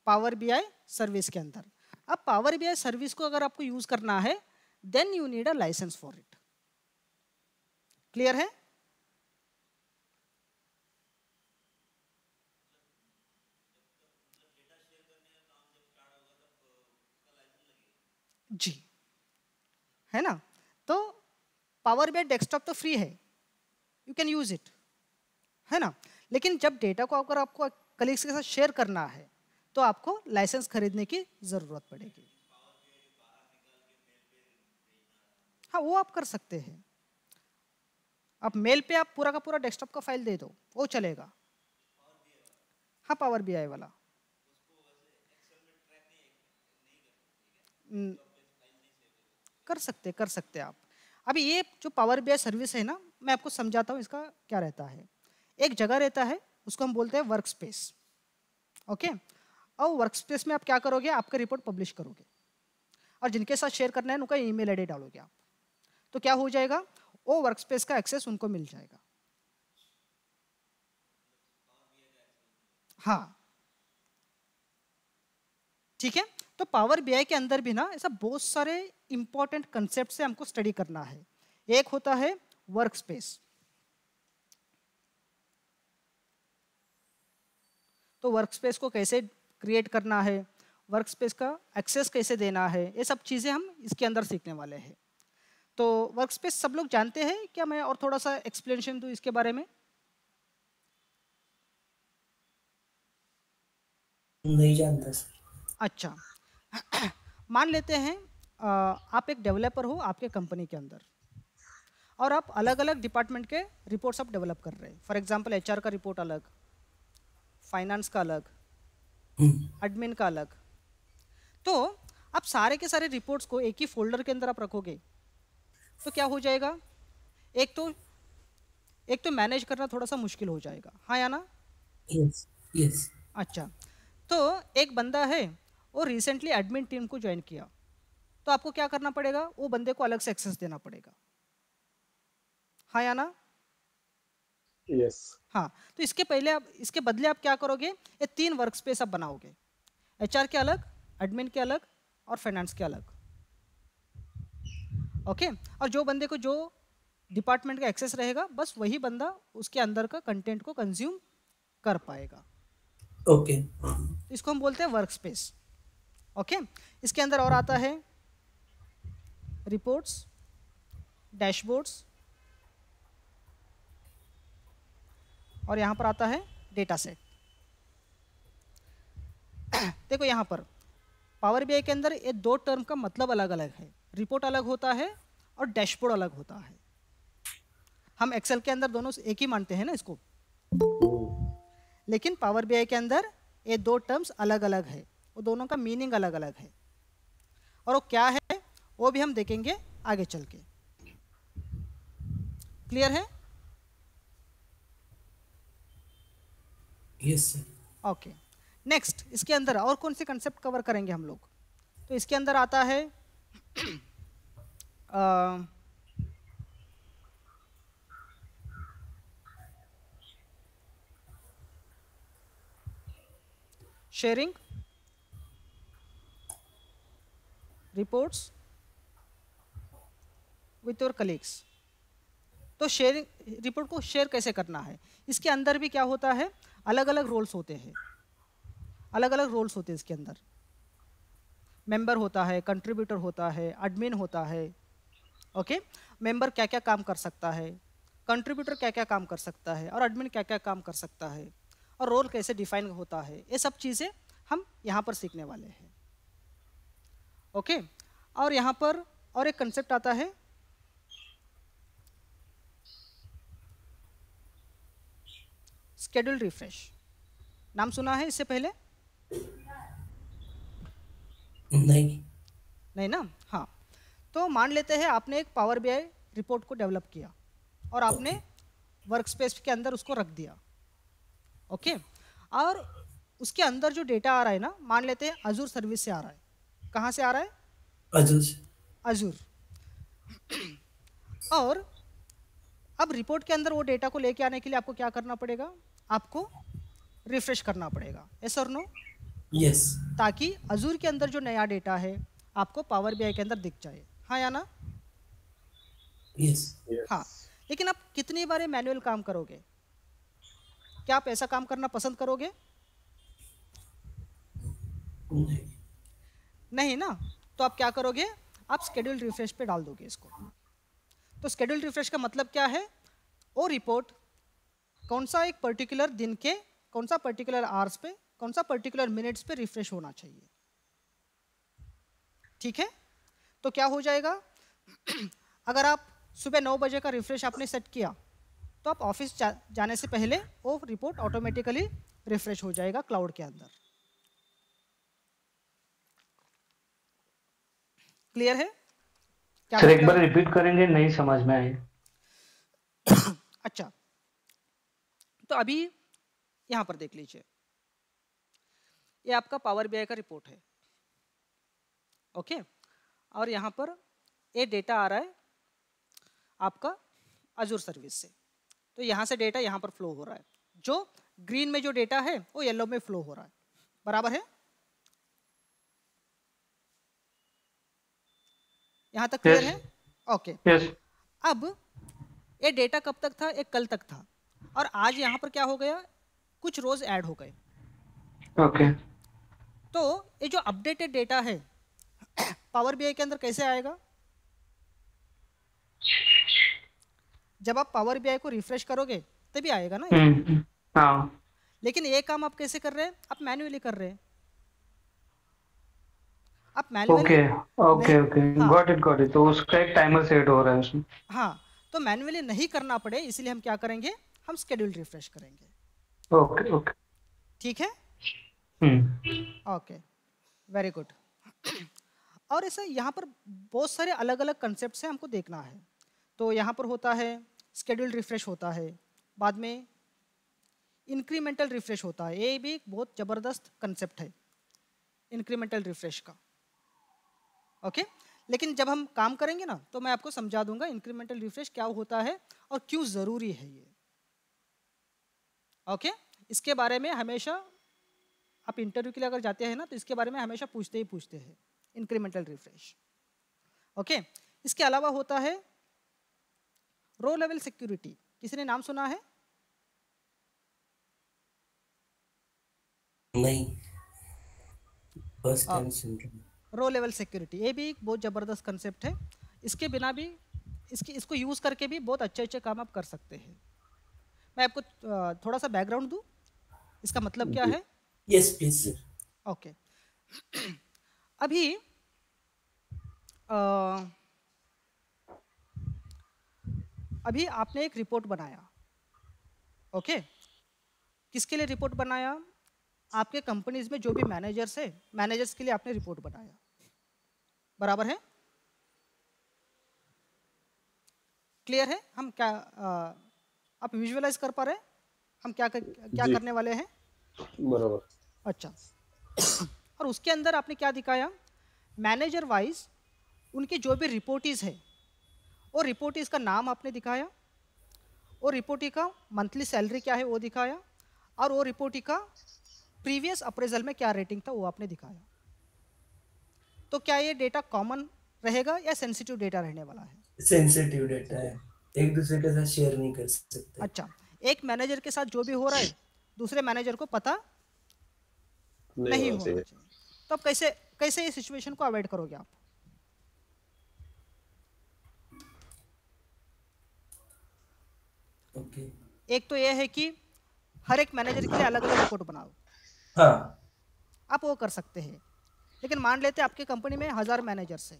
पावर बीआई सर्विस के अंदर। अब पावर बीआई सर्विस को अगर आपको यूज करना है, then you need a licence for it. Clear है? जी, है ना? तो पावर बीआई डेस्कटॉप तो फ्री है, यू कैन यूज इट, है ना? लेकिन जब डेटा को अगर आपको कलीग्स के साथ शेयर करना है, तो आपको लाइसेंस खरीदने की जरूरत पड़ेगी। हाँ, वो आप कर सकते हैं। आप मेल पे आप पूरा का पूरा डेस्कटॉप का फाइल दे दो, वो चलेगा। हाँ, पावर बीआई वाला। न- कर सकते आप। अभी ये जो पावर बीआई सर्विस है ना, मैं आपको समझाता हूँ इसका क्या रहता है। एक जगह रहता है, उसको हम बोलते हैं वर्क स्पेस। ओके। और वर्क स्पेस में आप क्या करोगे? आपका रिपोर्ट पब्लिश करोगे, और जिनके साथ शेयर करना है उनका ईमेल आईडी डालोगे आप, तो क्या हो जाएगा? वो वर्क स्पेस का एक्सेस उनको मिल जाएगा। हाँ, ठीक है। तो पावर बीआई के अंदर भी ना ऐसा बहुत सारे इंपॉर्टेंट कंसेप्ट से हमको स्टडी करना है। एक होता है वर्क स्पेस। तो वर्क स्पेस को कैसे क्रिएट करना है, वर्क स्पेस का एक्सेस कैसे देना है, ये सब चीज़ें हम इसके अंदर सीखने वाले हैं। तो वर्क स्पेस सब लोग जानते हैं क्या? मैं और थोड़ा सा एक्सप्लेनेशन दूँ इसके बारे में? नहीं जानता सर। अच्छा। मान लेते हैं आप एक डेवलपर हो आपके कंपनी के अंदर, और आप अलग अलग डिपार्टमेंट के रिपोर्ट्स आप डेवलप कर रहे हैं। फॉर एग्जांपल एचआर का रिपोर्ट अलग, फाइनेंस का अलग, एडमिन का अलग। तो आप सारे के सारे रिपोर्ट्स को एक ही फोल्डर के अंदर आप रखोगे, तो क्या हो जाएगा? एक तो मैनेज करना थोड़ा सा मुश्किल हो जाएगा। हाँ या ना? Yes, yes. अच्छा। तो एक बंदा है, वो रिसेंटली एडमिन टीम को ज्वाइन किया, तो आपको क्या करना पड़ेगा? वो बंदे को अलग से एक्सेस देना पड़ेगा। हाँ या ना? यस, हाँ। तो इसके बदले आप क्या करोगे? ये 3 वर्क स्पेस आप बनाओगे, एचआर के अलग, एडमिन के अलग, और फाइनेंस के अलग। ओके। और जो बंदे को जो डिपार्टमेंट का एक्सेस रहेगा, बस वही बंदा उसके अंदर का कंटेंट को कंज्यूम कर पाएगा। ओके। इसको हम बोलते हैं वर्क स्पेस। ओके। इसके अंदर और आता है रिपोर्ट्स, डैशबोर्ड्स, और यहाँ पर आता है डेटा सेट। देखो यहाँ पर पावर बीआई के अंदर ये 2 टर्म का मतलब अलग अलग है। रिपोर्ट अलग होता है और डैशबोर्ड अलग होता है। हम एक्सेल के अंदर दोनों एक ही मानते हैं ना इसको, लेकिन पावर बीआई के अंदर ये 2 टर्म्स अलग अलग है, वो दोनों का मीनिंग अलग अलग है, और वो क्या है वो भी हम देखेंगे आगे चल के। क्लियर है? Yes sir. ओके। नेक्स्ट, इसके अंदर और कौन से कंसेप्ट कवर करेंगे हम लोग? तो इसके अंदर आता है sharing, reports with your colleagues. तो शेयरिंग रिपोर्ट को शेयर कैसे करना है, इसके अंदर भी क्या होता है, अलग अलग रोल्स होते हैं, अलग अलग रोल्स होते हैं इसके अंदर। मेंबर होता है, कंट्रीब्यूटर होता है, एडमिन होता है। ओके, मेंबर क्या क्या काम कर सकता है, कंट्रीब्यूटर क्या क्या काम कर सकता है, और एडमिन क्या क्या काम कर सकता है, और रोल कैसे डिफाइन होता है, ये सब चीज़ें हम यहाँ पर सीखने वाले हैं। ओके, और यहाँ पर और एक कंसेप्ट आता है स्केड्यूल रिफ्रेश। नाम सुना है इससे पहले? नहीं। नहीं ना? हाँ, तो मान लेते हैं आपने एक पावर बीआई रिपोर्ट को डेवलप किया और आपने वर्क स्पेस के अंदर उसको रख दिया। ओके, और उसके अंदर जो डेटा आ रहा है ना, मान लेते हैं अजूर सर्विस से आ रहा है। कहाँ से आ रहा है? अजूर से। अजूर। और अब रिपोर्ट के अंदर वो डेटा को लेके आने के लिए आपको क्या करना पड़ेगा? आपको रिफ्रेश करना पड़ेगा। यस और नो? यस। ताकि अजूर के अंदर जो नया डेटा है आपको पावर बीआई के अंदर दिख जाए। हाँ या ना? यस। हाँ, लेकिन आप कितनी बार मैनुअल काम करोगे? क्या आप ऐसा काम करना पसंद करोगे? नहीं। नहीं ना? तो आप क्या करोगे? आप स्केड्यूल रिफ्रेश पे डाल दोगे इसको। तो स्केड्यूल रिफ्रेश का मतलब क्या है? वो रिपोर्ट कौन सा एक पर्टिकुलर दिन के, कौन सा पर्टिकुलर आवर्स पे, कौन सा पर्टिकुलर मिनट्स पे रिफ्रेश होना चाहिए। ठीक है? तो क्या हो जाएगा? अगर आप सुबह 9 बजे का रिफ्रेश आपने सेट किया तो आप ऑफिस जाने से पहले वो रिपोर्ट ऑटोमेटिकली रिफ्रेश हो जाएगा क्लाउड के अंदर। क्लियर है? क्या सर एक बार रिपीट करेंगे, नहीं समझ में आई। अच्छा, तो अभी यहां पर देख लीजिए, ये आपका पावर बीआई का रिपोर्ट है। ओके, और यहाँ पर ये डेटा आ रहा है आपका अजूर सर्विस से। तो यहाँ से डेटा यहाँ पर फ्लो हो रहा है। जो ग्रीन में जो डेटा है वो येलो में फ्लो हो रहा है। बराबर है? यहाँ तक क्लियर है? ओके। यस। अब ये डेटा कब तक था? एक कल तक था, और आज यहाँ पर क्या हो गया? कुछ रोज ऐड हो गए। ओके। तो ये जो अपडेटेड डेटा है पावर बीआई के अंदर कैसे आएगा? जब आप पावर बीआई को रिफ्रेश करोगे तभी आएगा ना ये। हाँ। लेकिन ये काम आप कैसे कर रहे हैं? आप मैन्युअली कर रहे हैं। आप manually okay okay, got it. तो उसका एक टाइमर सेट हो रहा है उसमें। हाँ, तो मैन्युअली नहीं करना पड़े इसलिए हम क्या करेंगे? हम शेड्यूल रिफ्रेश करेंगे। Okay okay. ठीक है? Okay, very good. और ऐसा यहाँ पर बहुत सारे अलग अलग कंसेप्ट हैं, हमको देखना है। तो यहाँ पर होता है शेड्यूल रिफ्रेश होता है, बाद में इंक्रीमेंटल रिफ्रेश होता है। ये भी एक बहुत ज़बरदस्त कंसेप्ट है इंक्रीमेंटल रिफ्रेश का। ओके, लेकिन जब हम काम करेंगे ना तो मैं आपको समझा दूंगा इंक्रीमेंटल रिफ्रेश क्या होता है और क्यों ज़रूरी है ये। ओके, इसके बारे में हमेशा आप इंटरव्यू के लिए अगर जाते हैं ना तो इसके बारे में हमेशा पूछते हैं इंक्रीमेंटल रिफ्रेश। ओके, इसके अलावा होता है रो लेवल सिक्योरिटी। किसी ने नाम सुना है? नहीं, फर्स्ट टाइम सुन रहा हूं। रो लेवल सिक्योरिटी ये भी एक बहुत ज़बरदस्त कंसेप्ट है। इसके बिना भी इसको यूज़ करके भी बहुत अच्छे अच्छे काम आप कर सकते हैं। मैं आपको थोड़ा सा बैकग्राउंड दूं, इसका मतलब क्या है? Yes please sir. ओके, अभी अभी आपने एक रिपोर्ट बनाया। ओके, किसके लिए रिपोर्ट बनाया? आपके कंपनीज में जो भी मैनेजर्स है, मैनेजर्स के लिए आपने रिपोर्ट बनाया। बराबर है? क्लियर है? हम क्या आप विजुअलाइज कर पा रहे हैं हम क्या करने वाले हैं? बराबर। अच्छा, और उसके अंदर आपने क्या दिखाया? मैनेजर वाइज उनके जो भी रिपोर्टीज है वो रिपोर्टीज का नाम आपने दिखाया, और रिपोर्टी का मंथली सैलरी क्या है वो दिखाया, और वो रिपोर्टी का प्रीवियस अप्रेजल में क्या रेटिंग था वो आपने दिखाया। तो क्या ये डेटा कॉमन रहेगा या सेंसिटिव डेटा रहने वाला है? सेंसिटिव डेटा है, एक दूसरे के साथ शेयर नहीं कर सकते। अच्छा, एक मैनेजर के साथ जो भी हो रहा है दूसरे मैनेजर को पता नहीं होना चाहिए। तो अब कैसे कैसे ये सिचुएशन को अवॉइड करोगे आप? ओके। एक तो ये है कि हर एक मैनेजर के लिए अलग अलग रिपोर्ट बनाओ, हाँ, आप वो कर सकते हैं। लेकिन मान लेते हैं आपकी कंपनी में 1000 मैनेजर्स है,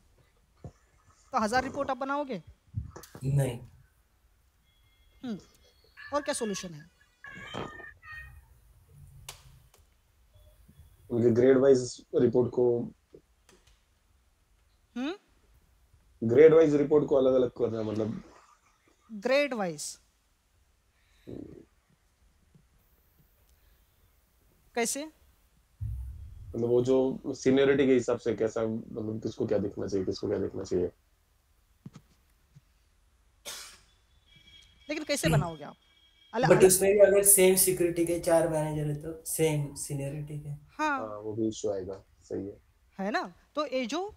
तो 1000 रिपोर्ट आप बनाओगे? नहीं। और क्या सॉल्यूशन है? उनके ग्रेड वाइज रिपोर्ट को ग्रेड वाइज रिपोर्ट को अलग अलग करना, मतलब ग्रेड वाइज कैसे? मतलब वो जो सीनियरिटी के हिसाब से कैसा, मतलब किसको क्या देखना चाहिए, किसको क्या देखना चाहिए। लेकिन कैसे बनाओगे आप? बट उसमें भी अगर सेम सिक्योरिटी के 4 मैनेजर है तो सेम सीनियरिटी के। हाँ, वो भी इशू आएगा। सही है ना। तो ये जो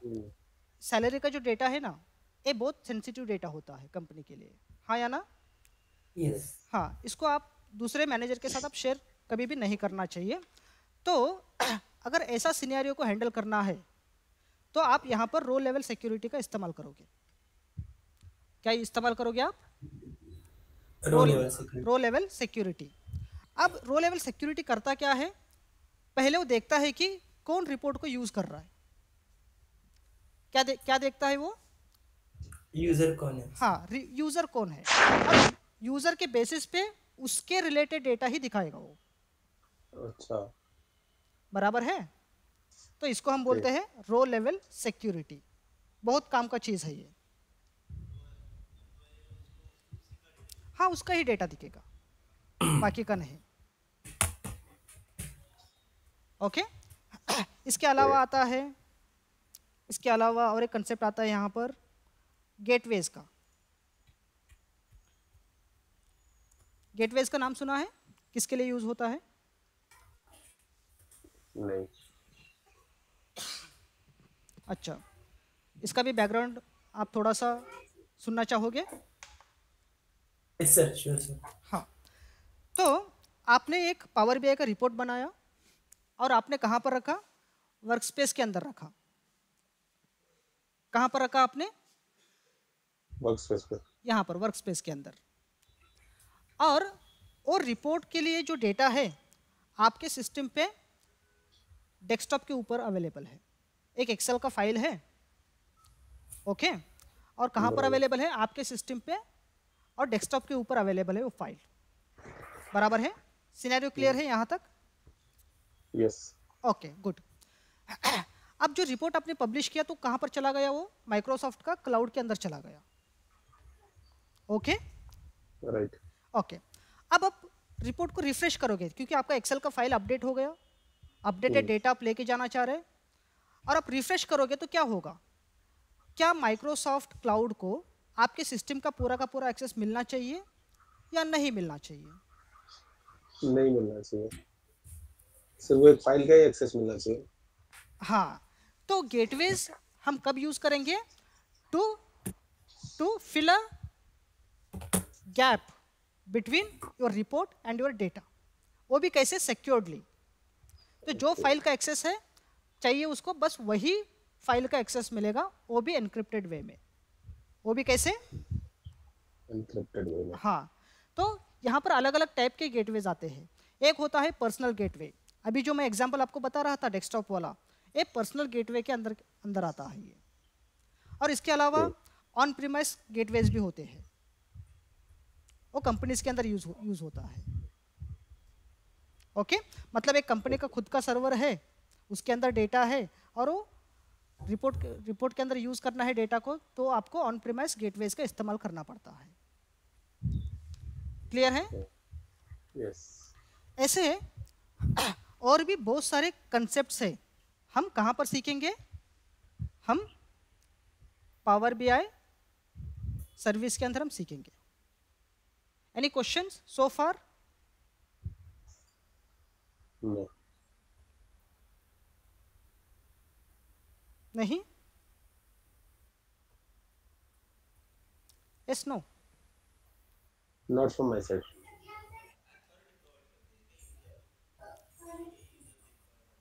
सैलरी का जो डेटा है ना, ये बहुत सेंसिटिव डेटा होता है कंपनी के लिए, हाँ या ना? यस। हाँ, इसको आप दूसरे मैनेजर के साथ आप शेयर कभी भी नहीं करना चाहिए। तो अगर ऐसा सिनेरियो को हैंडल करना है तो आप यहाँ पर रो लेवल सिक्योरिटी का इस्तेमाल करोगे। क्या इस्तेमाल करोगे आप? रो लेवल सिक्योरिटी। अब रो लेवल सिक्योरिटी करता क्या है? पहले वो देखता है कि कौन रिपोर्ट को यूज कर रहा है। क्या देखता है वो? यूजर कौन है। हाँ, यूजर कौन है। अब यूजर के बेसिस पे उसके रिलेटेड डेटा ही दिखाएगा वो। अच्छा, बराबर है। तो इसको हम बोलते हैं रो लेवल सिक्योरिटी। बहुत काम का चीज है ये। हाँ, उसका ही डेटा दिखेगा, बाकी का नहीं। ओके। इसके अलावा आता है, इसके अलावा और एक कंसेप्ट आता है यहाँ पर गेटवेज का। गेटवेज का नाम सुना है? किसके लिए यूज होता है? नहीं। अच्छा, इसका भी बैकग्राउंड आप थोड़ा सा सुनना चाहोगे? Yes sir, sure sir. हाँ, तो आपने एक पावर बीआई का रिपोर्ट बनाया और आपने कहाँ पर रखा? वर्कस्पेस के अंदर रखा। कहाँ पर रखा आपने? वर्कस्पेस पे। यहाँ पर वर्कस्पेस के अंदर। और रिपोर्ट के लिए जो डेटा है आपके सिस्टम पे डेस्कटॉप के ऊपर अवेलेबल है। एक एक्सेल का फाइल है, ओके। और कहाँ पर अवेलेबल है? आपके सिस्टम पे और डेस्कटॉप के ऊपर अवेलेबल है वो फाइल। बराबर है? सिनेरियो क्लियर है यहाँ तक? यस। Okay, good. अब जो रिपोर्ट आपने पब्लिश किया तो कहाँ पर चला गया वो? माइक्रोसॉफ्ट का क्लाउड के अंदर चला गया। Okay, right. ओके। अब आप रिपोर्ट को रिफ्रेश करोगे क्योंकि आपका एक्सेल का फाइल अपडेट हो गया, अपडेटेड डेटा आप लेके जाना चाह रहे हैं, और आप रिफ्रेश करोगे तो क्या होगा? क्या माइक्रोसॉफ्ट क्लाउड को आपके सिस्टम का पूरा एक्सेस मिलना चाहिए या नहीं मिलना चाहिए? नहीं मिलना चाहिए, सिर्फ एक फाइल का ही एक्सेस मिलना चाहिए। हाँ, तो गेटवेज हम कब यूज करेंगे? To fill a gap between your report and your data. वो भी कैसे? सिक्योर्डली। तो जो फाइल का एक्सेस है चाहिए उसको बस वही फाइल का एक्सेस मिलेगा, वो भी एनक्रिप्टेड वे में। वो भी कैसे? एनक्रिप्टेड वे में। हाँ, तो यहाँ पर अलग अलग टाइप के गेटवेज आते हैं। एक होता है पर्सनल गेटवे। अभी जो मैं एग्जांपल आपको बता रहा था डेस्कटॉप वाला, ये पर्सनल गेटवे के अंदर आता है ये। और इसके अलावा ऑन प्रीमाइस गेटवेज भी होते हैं, वो कंपनीज के अंदर यूज होता है। ओके, मतलब एक कंपनी का खुद का सर्वर है, उसके अंदर डेटा है और वो रिपोर्ट के अंदर यूज करना है डेटा को, तो आपको ऑन प्रीमाइस गेटवेज का इस्तेमाल करना पड़ता है। क्लियर है? यस। ऐसे और भी बहुत सारे कंसेप्ट्स है। हम कहाँ पर सीखेंगे? हम पावर बीआई सर्विस के अंदर हम सीखेंगे। Any questions so far? No. नहीं? Yes no? Not from my side.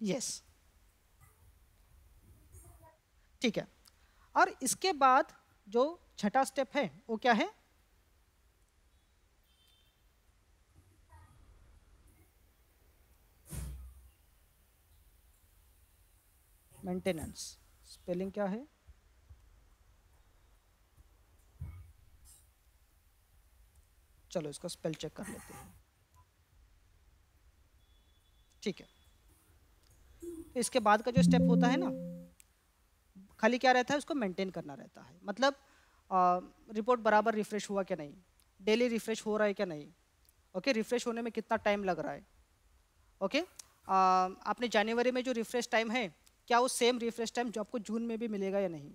Yes, ठीक है। और इसके बाद जो छठा स्टेप है वो क्या है? मेंटेनेंस। स्पेलिंग क्या है? चलो इसको स्पेल चेक कर लेते हैं। ठीक है, तो इसके बाद का जो स्टेप होता है ना, खाली क्या रहता है, उसको मेंटेन करना रहता है। मतलब रिपोर्ट बराबर रिफ्रेश हुआ क्या नहीं, डेली रिफ्रेश हो रहा है क्या नहीं, ओके, रिफ्रेश होने में कितना टाइम लग रहा है, ओके। आपने जनवरी में जो रिफ्रेश टाइम है, क्या वो सेम रिफ्रेश टाइम जो आपको जून में भी मिलेगा या नहीं,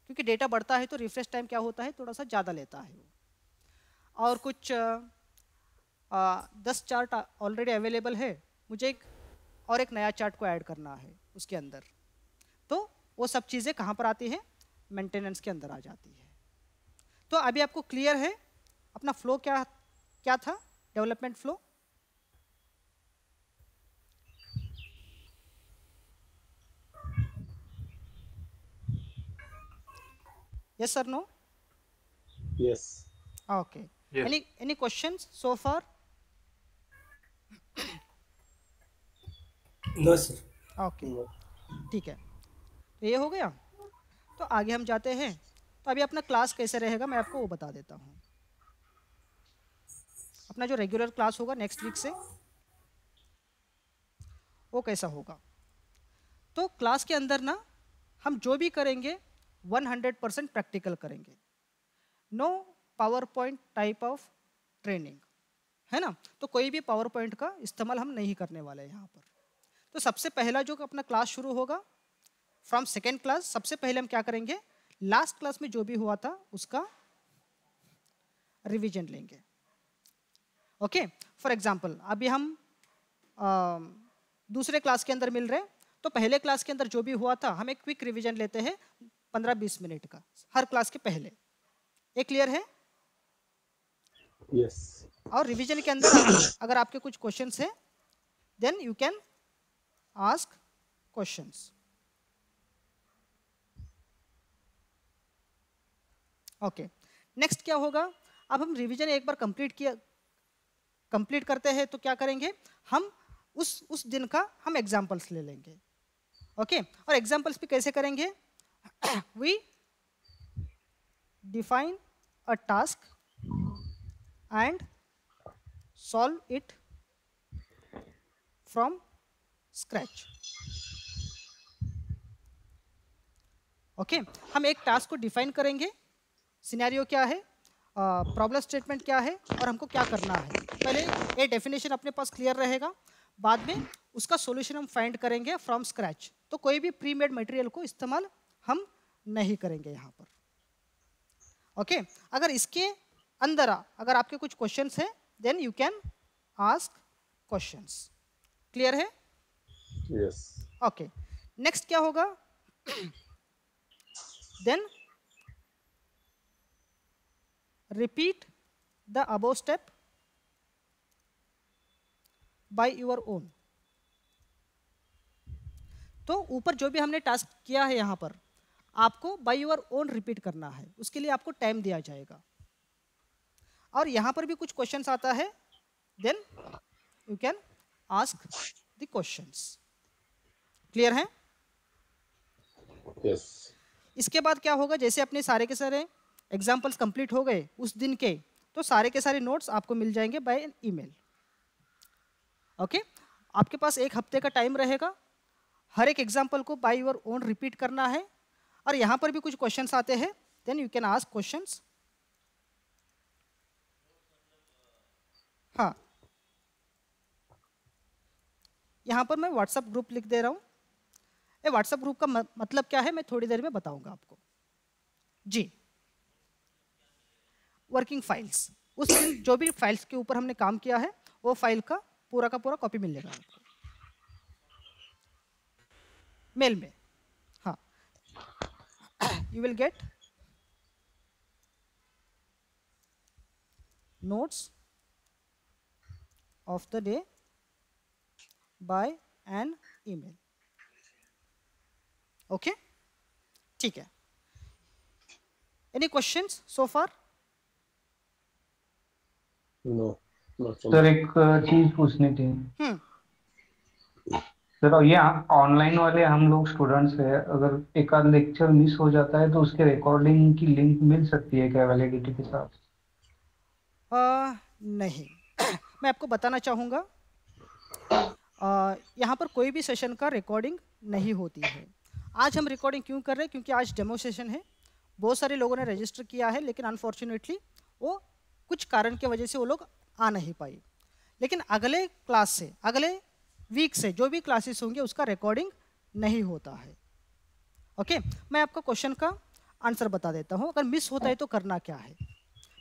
क्योंकि डेटा बढ़ता है तो रिफ्रेश टाइम क्या होता है, थोड़ा सा ज़्यादा लेता है वो। और कुछ 10 चार्ट ऑलरेडी अवेलेबल है, मुझे एक नया चार्ट को ऐड करना है उसके अंदर, तो वो सब चीज़ें कहाँ पर आती हैं, मेंटेनेंस के अंदर आ जाती है। तो अभी आपको क्लियर है अपना फ्लो क्या क्या था, development flow? Yes sir, no? Yes. Okay, any questions so far? No sir. Okay, ठीक है, तो ये हो गया। तो आगे हम जाते हैं। तो अभी अपना क्लास कैसे रहेगा मैं आपको वो बता देता हूँ। अपना जो रेगुलर क्लास होगा नेक्स्ट वीक से, वो कैसा होगा? तो क्लास के अंदर ना हम जो भी करेंगे 100% प्रैक्टिकल करेंगे। No PowerPoint type of training, है ना? तो कोई भी पावर पॉइंट का इस्तेमाल हम नहीं करने वाले हैं यहाँ पर। तो सबसे पहला जो अपना क्लास शुरू होगा फ्रॉम सेकेंड क्लास, सबसे पहले हम क्या करेंगे, लास्ट क्लास में जो भी हुआ था उसका रिवीजन लेंगे। ओके, फॉर एग्जांपल अभी हम दूसरे क्लास के अंदर मिल रहे हैं, तो पहले क्लास के अंदर जो भी हुआ था हम एक क्विक रिवीजन लेते हैं 15-20 मिनट का हर क्लास के पहले। ये क्लियर है? Yes. और रिवीजन के अंदर अगर आपके कुछ क्वेश्चंस हैं then you can ask questions. Okay, next क्या होगा, अब हम रिवीजन एक बार कंप्लीट करते हैं तो क्या करेंगे, हम उस दिन का हम एग्जांपल्स ले लेंगे। ओके, और एग्जांपल्स भी कैसे करेंगे, we define a task and solve it from scratch. Okay, हम एक टास्क को डिफाइन करेंगे, सिनेरियो क्या है, प्रॉब्लम स्टेटमेंट क्या है और हमको क्या करना है। पहले ये डेफिनेशन अपने पास क्लियर रहेगा, बाद में उसका सॉल्यूशन हम फाइंड करेंगे फ्रॉम स्क्रैच। तो कोई भी प्री मेड मटेरियल को इस्तेमाल हम नहीं करेंगे यहाँ पर। ओके, अगर इसके अंदर अगर आपके कुछ क्वेश्चंस हैं then you can ask questions. Clear है? Yes. ओके, नेक्स्ट क्या होगा, then repeat the above step by your own। तो ऊपर जो भी हमने टास्क किया है यहाँ पर आपको by your own रिपीट करना है, उसके लिए आपको टाइम दिया जाएगा। और यहाँ पर भी कुछ क्वेश्चंस आता है, then you can ask the questions. Clear है? Yes. इसके बाद क्या होगा, जैसे अपने सारे के सारे एग्जाम्पल्स कंप्लीट हो गए उस दिन के, तो सारे के सारे नोट्स आपको मिल जाएंगे बाय ईमेल। ओके, आपके पास एक हफ्ते का टाइम रहेगा, हर एक एग्जाम्पल को बाय योर ओन रिपीट करना है। और यहाँ पर भी कुछ क्वेश्चंस आते हैं, then you can ask questions. हाँ, यहाँ पर मैं व्हाट्सएप ग्रुप लिख दे रहा हूँ। ये व्हाट्सएप ग्रुप का मतलब क्या है मैं थोड़ी देर में बताऊंगा आपको जी। वर्किंग फाइल्स, उस दिन जो भी फाइल्स के ऊपर हमने काम किया है वो फाइल का पूरा कॉपी मिलेगा आपको मेल में। you will get notes of the day by an email. Okay, ठीक है. Any questions so far? No, not so sir much. एक चीज पूछनी थी हम्म. सर. ये ऑनलाइन वाले हम लोग स्टूडेंट्स हैं, अगर एक आध लेक्चर मिस हो जाता है तो उसके रिकॉर्डिंग की लिंक मिल सकती है क्या वैलिडिटी के साथ? नहीं. मैं आपको बताना चाहूँगा, यहाँ पर कोई भी सेशन का रिकॉर्डिंग नहीं होती है. आज हम रिकॉर्डिंग क्यों कर रहे हैं? क्योंकि आज डेमो सेशन है. बहुत सारे लोगों ने रजिस्टर किया है, लेकिन अनफॉर्चुनेटली वो कुछ कारण की वजह से वो लोग आ नहीं पाए. लेकिन अगले क्लास से, अगले वीक से जो भी क्लासेस होंगे उसका रिकॉर्डिंग नहीं होता है. ओके, मैं आपको क्वेश्चन का आंसर बता देता हूँ. अगर मिस होता है तो करना क्या है?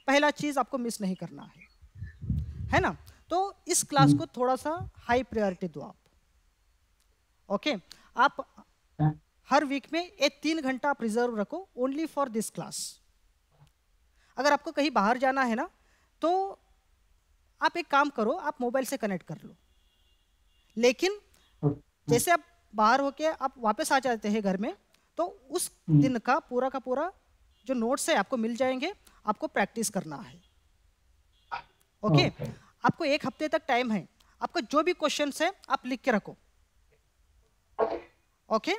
पहला चीज़ आपको मिस नहीं करना है ना? तो इस क्लास को थोड़ा सा हाई प्रायोरिटी दो आप. ओके, आप हर वीक में एक 3 घंटा आप रिजर्व रखो ओनली फॉर दिस क्लास. अगर आपको कहीं बाहर जाना है ना, तो आप एक काम करो, आप मोबाइल से कनेक्ट कर लो. लेकिन जैसे आप बाहर होके आप वापस आ जाते हैं घर में, तो उस दिन का पूरा जो नोट्स है आपको मिल जाएंगे. आपको प्रैक्टिस करना है. ओके, आपको 1 हफ्ते तक टाइम है. आपका जो भी क्वेश्चंस है आप लिख के रखो. ओके,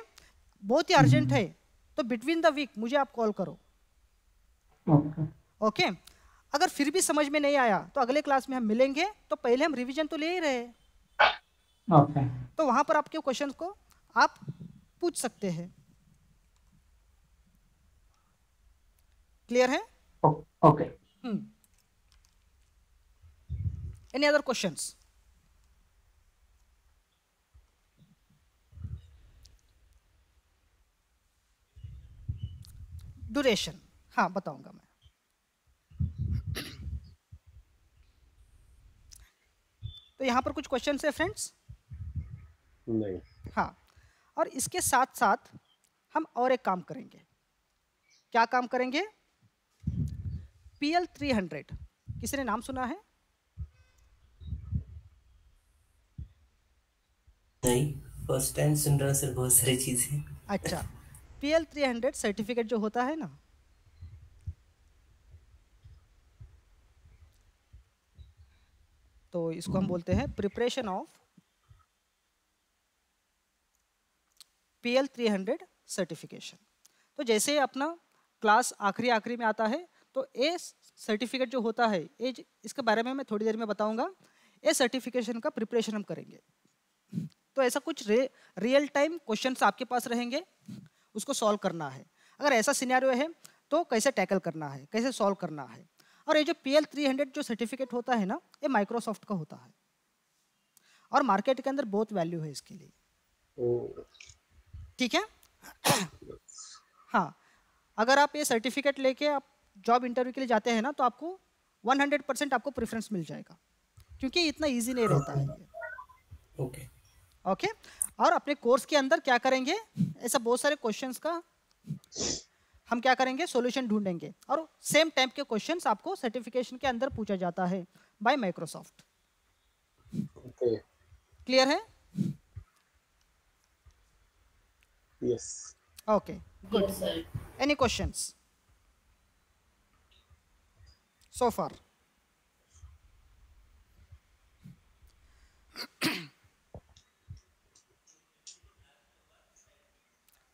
बहुत ही अर्जेंट है तो बिटवीन द वीक मुझे आप कॉल करो. ओके, अगर फिर भी समझ में नहीं आया तो अगले क्लास में हम मिलेंगे, तो पहले हम रिवीजन तो ले ही रहे हैं. तो वहां पर आपके क्वेश्चंस को आप पूछ सकते हैं. क्लियर है? Okay. Any other questions? Duration, हाँ बताऊंगा मैं. तो यहाँ पर कुछ क्वेश्चंस है फ्रेंड्स? नहीं. हाँ, और इसके साथ साथ हम और एक काम करेंगे. क्या काम करेंगे? PL 300, किसी ने नाम सुना है? नहीं, फर्स्ट टाइम सुन रहा हूँ सर, बहुत सारी चीजें. अच्छा, PL 300 सर्टिफिकेट जो होता है ना, तो इसको हम बोलते हैं प्रिपरेशन ऑफ PL 300 सर्टिफिकेशन. तो जैसे ही अपना क्लास आखिरी में आता है, तो ये सर्टिफिकेट जो होता है, इसके बारे में मैं थोड़ी देर में बताऊंगा. ये सर्टिफिकेशन का प्रिपरेशन हम करेंगे. तो ऐसा कुछ रियल टाइम क्वेश्चंस आपके पास रहेंगे, उसको सॉल्व करना है. अगर ऐसा सिनेरियो है तो कैसे टैकल करना है, कैसे सॉल्व करना है. और ये जो PL 300 जो सर्टिफिकेट होता है ना, ये माइक्रोसॉफ्ट का होता है और मार्केट के अंदर बहुत वैल्यू है इसके लिए. ठीक है? हाँ, अगर आप ये सर्टिफिकेट लेके आप जॉब इंटरव्यू के लिए जाते हैं ना, तो आपको 100% आपको प्रेफरेंस मिल जाएगा, क्योंकि इतना इजी नहीं रहता है ये. ओके. ओके, और अपने कोर्स के अंदर क्या करेंगे, ऐसा बहुत सारे क्वेश्चंस का हम क्या करेंगे, सॉल्यूशन ढूंढेंगे. और सेम टाइप के क्वेश्चंस आपको सर्टिफिकेशन के अंदर पूछा जाता है बाय माइक्रोसॉफ्ट. Okay. क्लियर है? Yes. Okay, good. Yes, sir. Any questions so far?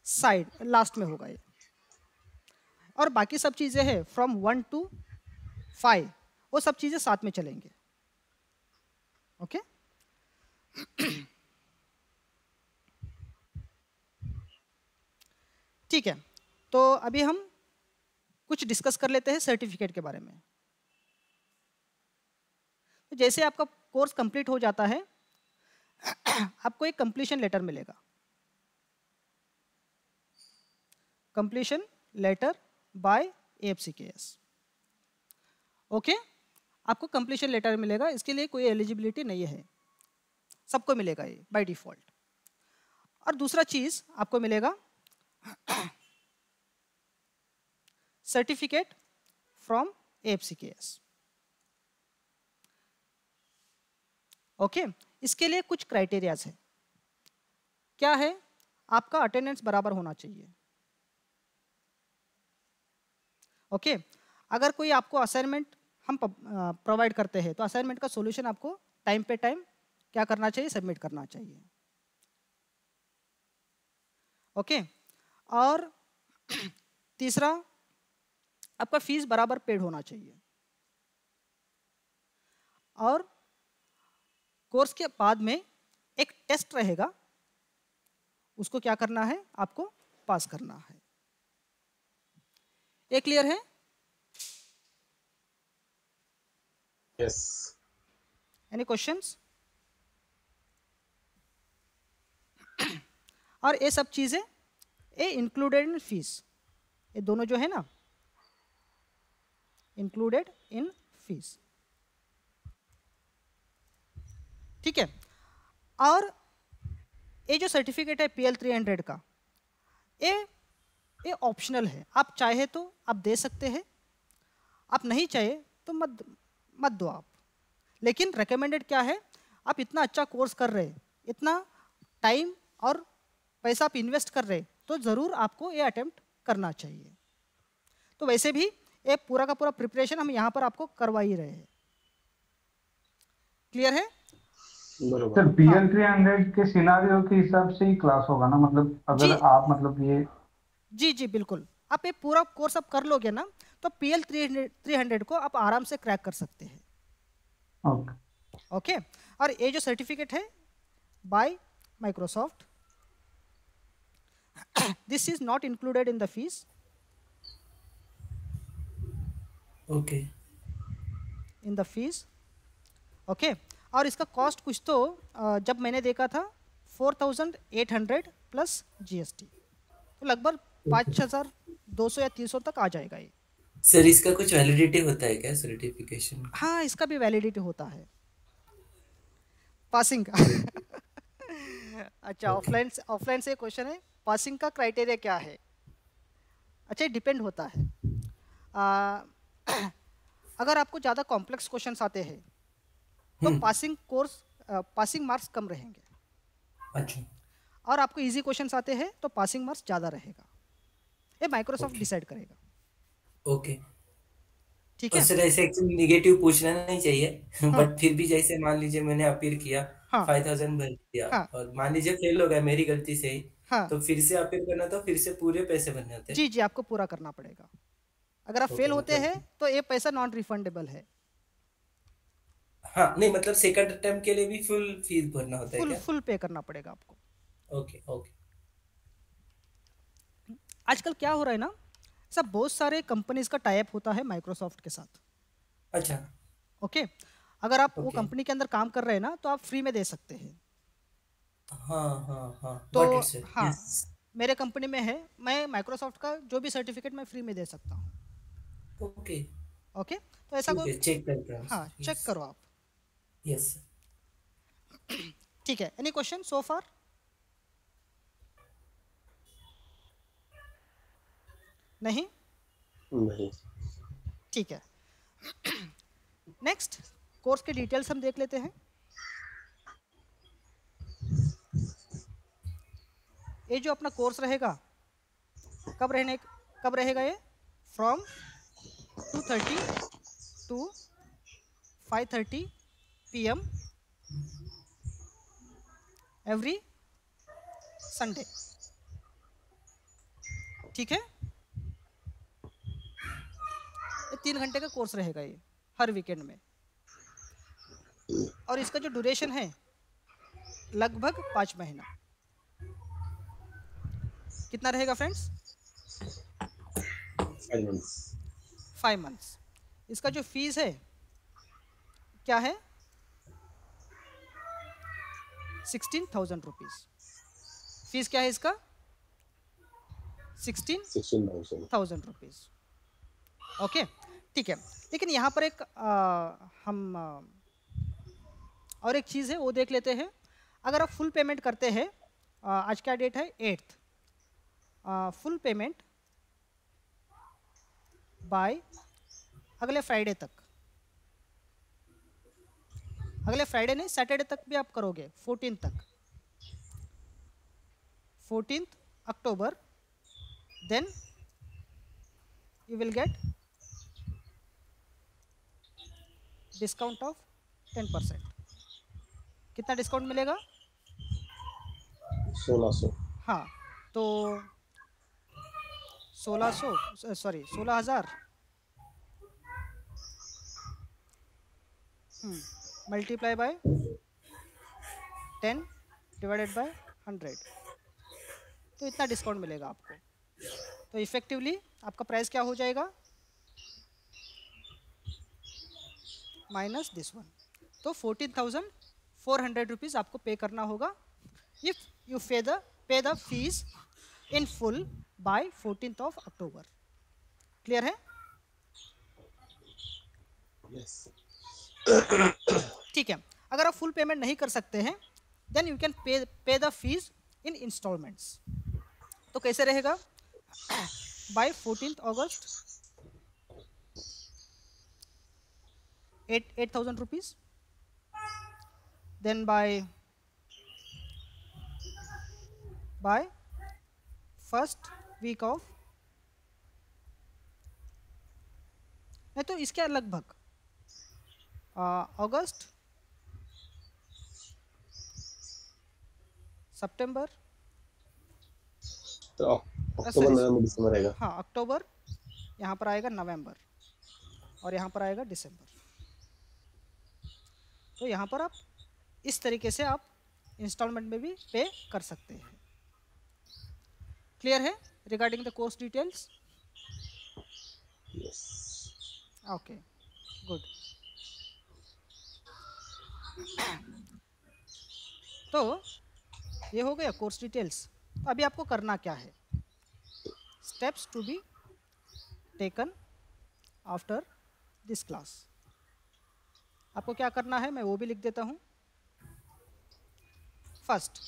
Side last में होगा ये, और बाकी सब चीज़ें हैं फ्रॉम 1 to 5, वो सब चीज़ें साथ में चलेंगे. ओके, ठीक है. तो अभी हम कुछ डिस्कस कर लेते हैं सर्टिफिकेट के बारे में. तो जैसे आपका कोर्स कंप्लीट हो जाता है, आपको एक कंप्लीशन लेटर मिलेगा. Completion letter by AFCKS. Okay, आपको कंप्लीशन लेटर मिलेगा. इसके लिए कोई एलिजिबिलिटी नहीं है, सबको मिलेगा ये बाय डिफॉल्ट. और दूसरा चीज़ आपको मिलेगा, सर्टिफिकेट फ्रॉम AFCKS। ओके, इसके लिए कुछ क्राइटेरियाज है। क्या है? आपका अटेंडेंस बराबर होना चाहिए। ओके, अगर कोई आपको असाइनमेंट हम प्रोवाइड करते हैं तो असाइनमेंट का सॉल्यूशन आपको टाइम पे टाइम क्या करना चाहिए? सबमिट करना चाहिए। ओके, और तीसरा, आपका फीस बराबर पेड होना चाहिए। और कोर्स के बाद में एक टेस्ट रहेगा, उसको क्या करना है? आपको पास करना है। ये क्लियर है? यस। Any questions? और ये सब चीजें ये इंक्लूडेड इन फीस, ये दोनों जो है ना इंक्लूडेड इन फीस। ठीक है। और ये जो सर्टिफिकेट है PL 300 का, ये ऑप्शनल है। आप चाहे तो आप दे सकते हैं, आप नहीं चाहे तो मत दो आप। लेकिन रिकमेंडेड क्या है? आप इतना अच्छा कोर्स कर रहे हैं, इतना टाइम और पैसा आप इन्वेस्ट कर रहे हैं, तो ज़रूर आपको ये अटेम्प्ट करना चाहिए। तो वैसे भी ये पूरा का पूरा प्रिपरेशन हम यहाँ पर आपको करवा ही रहे हैं। क्लियर है? सर PL 300 के सिनारियो के हिसाब से ही क्लास होगा ना, मतलब अगर आप मतलब ये जी बिल्कुल, आप ये पूरा कोर्स आप कर लोगे ना तो PL 300 को आप आराम से क्रैक कर सकते हैं। ओके। और ये जो सर्टिफिकेट है bye Microsoft, this is not included in the fees. Okay, in the fees. Okay, और इसका कॉस्ट कुछ तो जब मैंने देखा था 4800 प्लस GST, तो लगभग 5200 या 300 तक आ जाएगा ये। सर इसका कुछ वैलिडिटी होता है क्या सर्टिफिकेशन? हाँ, इसका भी वैलिडिटी होता है पासिंग का। अच्छा, ऑफलाइन से क्वेश्चन है, पासिंग का क्राइटेरिया क्या है? अच्छा, डिपेंड होता है। अगर आपको ज़्यादा कॉम्प्लेक्स क्वेश्चंस आते हैं तो पासिंग मार्क्स कम रहेंगे। अच्छा। और आपको इजी क्वेश्चंस आते हैं तो पासिंग मार्क्स ज़्यादा रहेगा। ये माइक्रोसॉफ्ट डिसाइड करेगा। ओके, ठीक और है। सर ऐसे एक्चुअली निगेटिव पूछना नहीं चाहिए, बट फिर भी जैसे मान लीजिए मैंने अपीयर किया, हाँ 5000 भर दिया, हाँ और मान लीजिए फेल हो गया मेरी गलती से ही, हाँ, तो फिर से अपीयर करना, तो फिर से पूरे पैसे भरने होते हैं? जी आपको पूरा करना पड़ेगा। अगर आप ओके, फेल होते हैं मतलब तो ये पैसा नॉन रिफंडेबल है। हाँ, नहीं मतलब सेकंड अटेम्प्ट के लिए भी फुल फीस भरना होता है क्या? फुल पे करना पड़ेगा आपको। Okay okay. आजकल क्या हो रहा है ना, सब बहुत सारे कंपनीज का टाई अप होता है माइक्रोसॉफ्ट के साथ। अच्छा। ओके, अगर आप वो ओके। कंपनी के अंदर काम कर रहे हैं ना तो आप फ्री में दे सकते हैं। हाँ हाँ हाँ, तो गॉट इट सर। हाँ, यस। मेरे कंपनी में है, मैं माइक्रोसॉफ्ट का जो भी सर्टिफिकेट मैं फ्री में दे सकता हूँ। ओके, ओके, तो ऐसा ठीक कोई, है, चेक करते हैं हाँ सर। चेक यस करो आप। Yes sir. ठीक है, एनी क्वेश्चन सो फार? नहीं? नहीं। ठीक है। नेक्स्ट, कोर्स के डिटेल्स हम देख लेते हैं। ये जो अपना कोर्स रहेगा कब रहेगा ये? From 2:30 to 5:30 PM every Sunday. ठीक है, ये 3 घंटे का कोर्स रहेगा ये हर वीकेंड में। और इसका जो ड्यूरेशन है लगभग 5 महीना। कितना रहेगा फ्रेंड्स? 5 months। 5 मंथ्स। इसका जो फीस है क्या है? 16,000 रुपीज़। फीस क्या है इसका? 16,000 रुपीज़। ओके, ठीक है। लेकिन यहाँ पर एक और एक चीज़ है वो देख लेते हैं। अगर आप फुल पेमेंट करते हैं, आज क्या डेट है? 8th। फुल पेमेंट बाय अगले फ्राइडे तक, अगले फ्राइडे नहीं सैटरडे तक भी आप करोगे, 14 तक, 14th October, then you will get discount of 10%। कितना डिस्काउंट मिलेगा? 1600। हाँ, तो 1600 sorry 16,000 multiply by 10 divided by 100, तो इतना डिस्काउंट मिलेगा आपको। तो इफेक्टिवली आपका प्राइस क्या हो जाएगा? माइनस दिस वन, तो 14,400 रुपीज़ आपको पे करना होगा if you pay the fees in full by 14th of October. Clear है? यस। ठीक है। अगर आप फुल पेमेंट नहीं कर सकते हैं then you can pay the fees in installments. तो कैसे रहेगा? By 14th August 8,000 rupees, then by first week of, नहीं तो इसके लगभग अगस्त, सितंबर, तो अक्टूबर नवंबर दिसंबर आएगा। हाँ अक्टूबर, यहाँ पर आएगा नवंबर, और यहाँ पर आएगा दिसंबर। तो यहाँ पर आप इस तरीके से आप इंस्टॉलमेंट में भी पे कर सकते हैं। क्लियर है regarding the course details? Yes. Okay good. तो ये हो गया कोर्स डिटेल्स। तो अभी आपको करना क्या है? Steps to be taken after this class. आपको क्या करना है मैं वो भी लिख देता हूँ। First,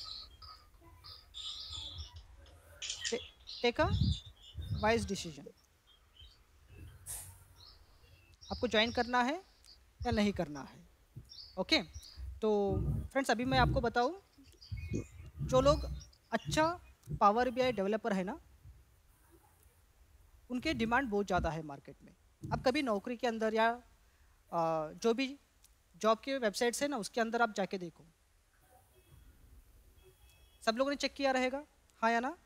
take a wise decision. आपको ज्वाइन करना है या नहीं करना है। ओके तो फ्रेंड्स अभी मैं आपको बताऊँ, जो लोग अच्छा पावर बीआई डेवलपर है ना, उनके डिमांड बहुत ज़्यादा है मार्केट में। आप कभी नौकरी के अंदर या जो भी जॉब के वेबसाइट्स है ना उसके अंदर आप जाके देखो, सब लोगों ने चेक किया रहेगा, हाँ या ना?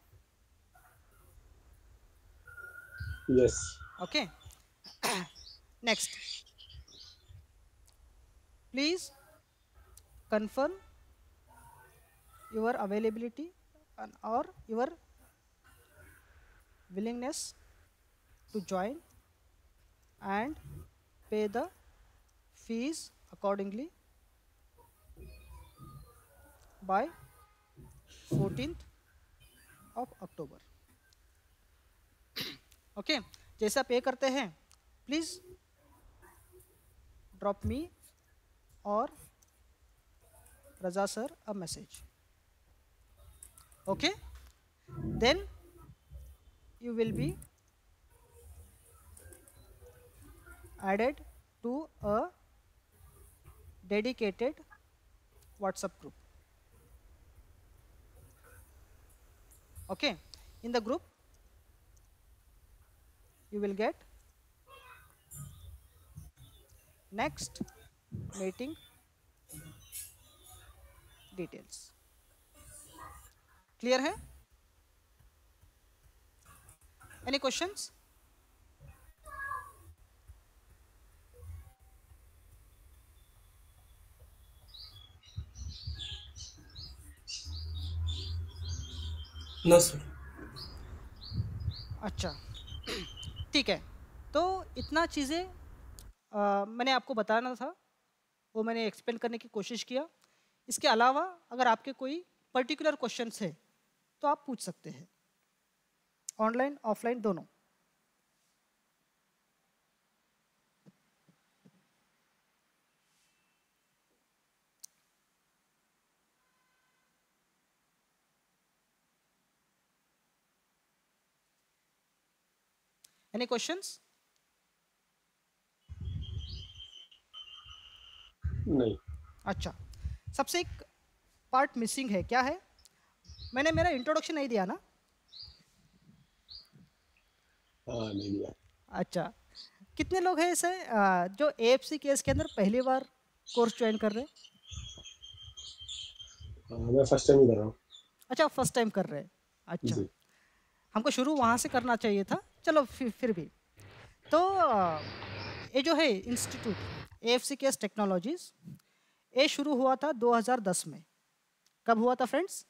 Yes. Okay next, please confirm your availability or your willingness to join and pay the fees accordingly by 14th of October। Okay जैसा पे करते हैं प्लीज ड्रॉप मी और Raza sir a message. Okay, then you will be added to a dedicated WhatsApp group. Okay, in the group you will get next meeting details. Clear है? Any questions? No sir. अच्छा ठीक है, तो इतना चीज़ें मैंने आपको बताना था, वो मैंने एक्सप्लेन करने की कोशिश किया। इसके अलावा अगर आपके कोई पर्टिकुलर क्वेश्चंस है तो आप पूछ सकते हैं, ऑनलाइन ऑफलाइन दोनों। Any questions? नहीं। अच्छा, सबसे एक पार्ट मिसिंग है, क्या है? मैंने मेरा इंट्रोडक्शन नहीं दिया ना? हाँ नहीं दिया। अच्छा, कितने लोग हैं ऐसे जो एएफसी केस के अंदर पहली बार कोर्स ज्वाइन कर रहे हैं? मैं फर्स्ट टाइम ही कर रहा हूँ। अच्छा, फर्स्ट टाइम कर रहे हैं। अच्छा, जी। हमको शुरू वहाँ से करना चाहिए था, चलो फिर भी। तो ये जो है इंस्टीट्यूट एएफसी केस टेक्नोलॉजीज, ये शुरू हुआ था 2010 में। कब हुआ था फ्रेंड्स?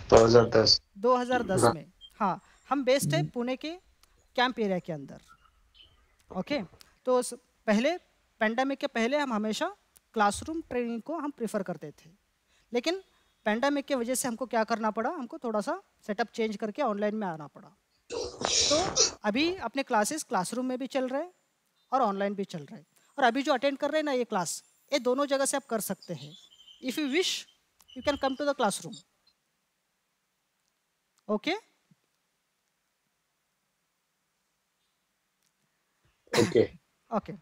2010 2010 में। हाँ, हम बेस्ड है पुणे के कैंप एरिया के अंदर। ओके, तो पहले पेंडेमिक के पहले हम हमेशा क्लासरूम ट्रेनिंग को हम प्रेफर करते थे, लेकिन पेंडेमिक की वजह से हमको क्या करना पड़ा, हमको थोड़ा सा सेटअप चेंज करके ऑनलाइन में आना पड़ा। तो अभी अपने क्लासेस क्लासरूम में भी चल रहे हैं और ऑनलाइन भी चल रहे हैं, और अभी जो अटेंड कर रहे हैं ना ये क्लास, ये दोनों जगह से आप कर सकते हैं। If you wish you can come to the classroom. Okay, okay. Okay.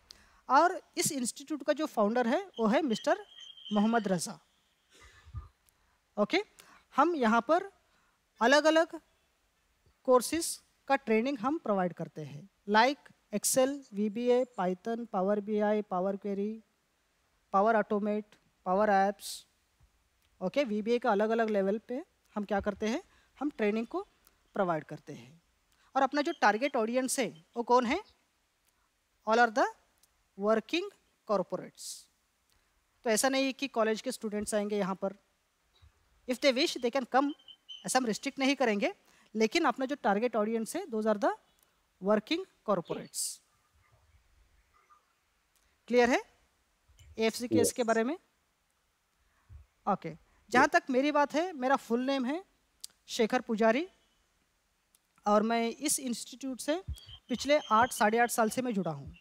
और इस इंस्टीट्यूट का जो फाउंडर है वो है मिस्टर मोहम्मद रज़ा। ओके, हम यहाँ पर अलग अलग कोर्सेज का ट्रेनिंग हम प्रोवाइड करते हैं, like Excel, VBA, Python, power BI, power query, power automate, power apps. Okay, VBA का अलग अलग लेवल पे हम क्या करते हैं, हम ट्रेनिंग को प्रोवाइड करते हैं। और अपना जो टारगेट ऑडियंस है वो कौन है? All are the working corporates. तो ऐसा नहीं है कि कॉलेज के स्टूडेंट्स आएंगे यहाँ पर, if they wish they can come, ऐसा हम रिस्ट्रिक्ट नहीं करेंगे, लेकिन अपना जो टारगेट ऑडियंस है those are the working corporates. Clear है एएफसी केस के बारे में? ओके, जहाँ तक मेरी बात है, मेरा फुल नेम है शेखर पुजारी, और मैं इस इंस्टीट्यूट से पिछले 8 साढ़े 8 साल से मैं जुड़ा हूँ।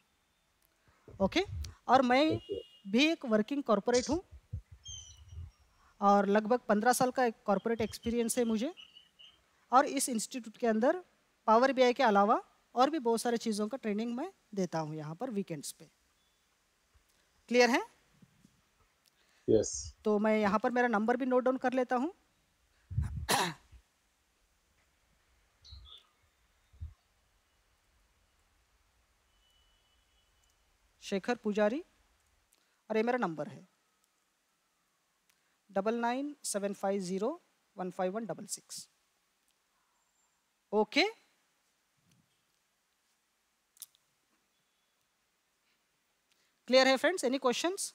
ओके, और मैं भी एक वर्किंग कॉरपोरेट हूँ, और लगभग 15 साल का एक कॉरपोरेट एक्सपीरियंस है मुझे। और इस इंस्टीट्यूट के अंदर पावर बीआई के अलावा और भी बहुत सारे चीज़ों का ट्रेनिंग मैं देता हूँ यहाँ पर वीकेंड्स पे। क्लियर है? यस। तो मैं यहाँ पर मेरा नंबर भी नोट डाउन कर लेता हूँ। शेखर पुजारी, और ये मेरा नंबर है 9975015166। ओके, क्लियर है friends? Any questions?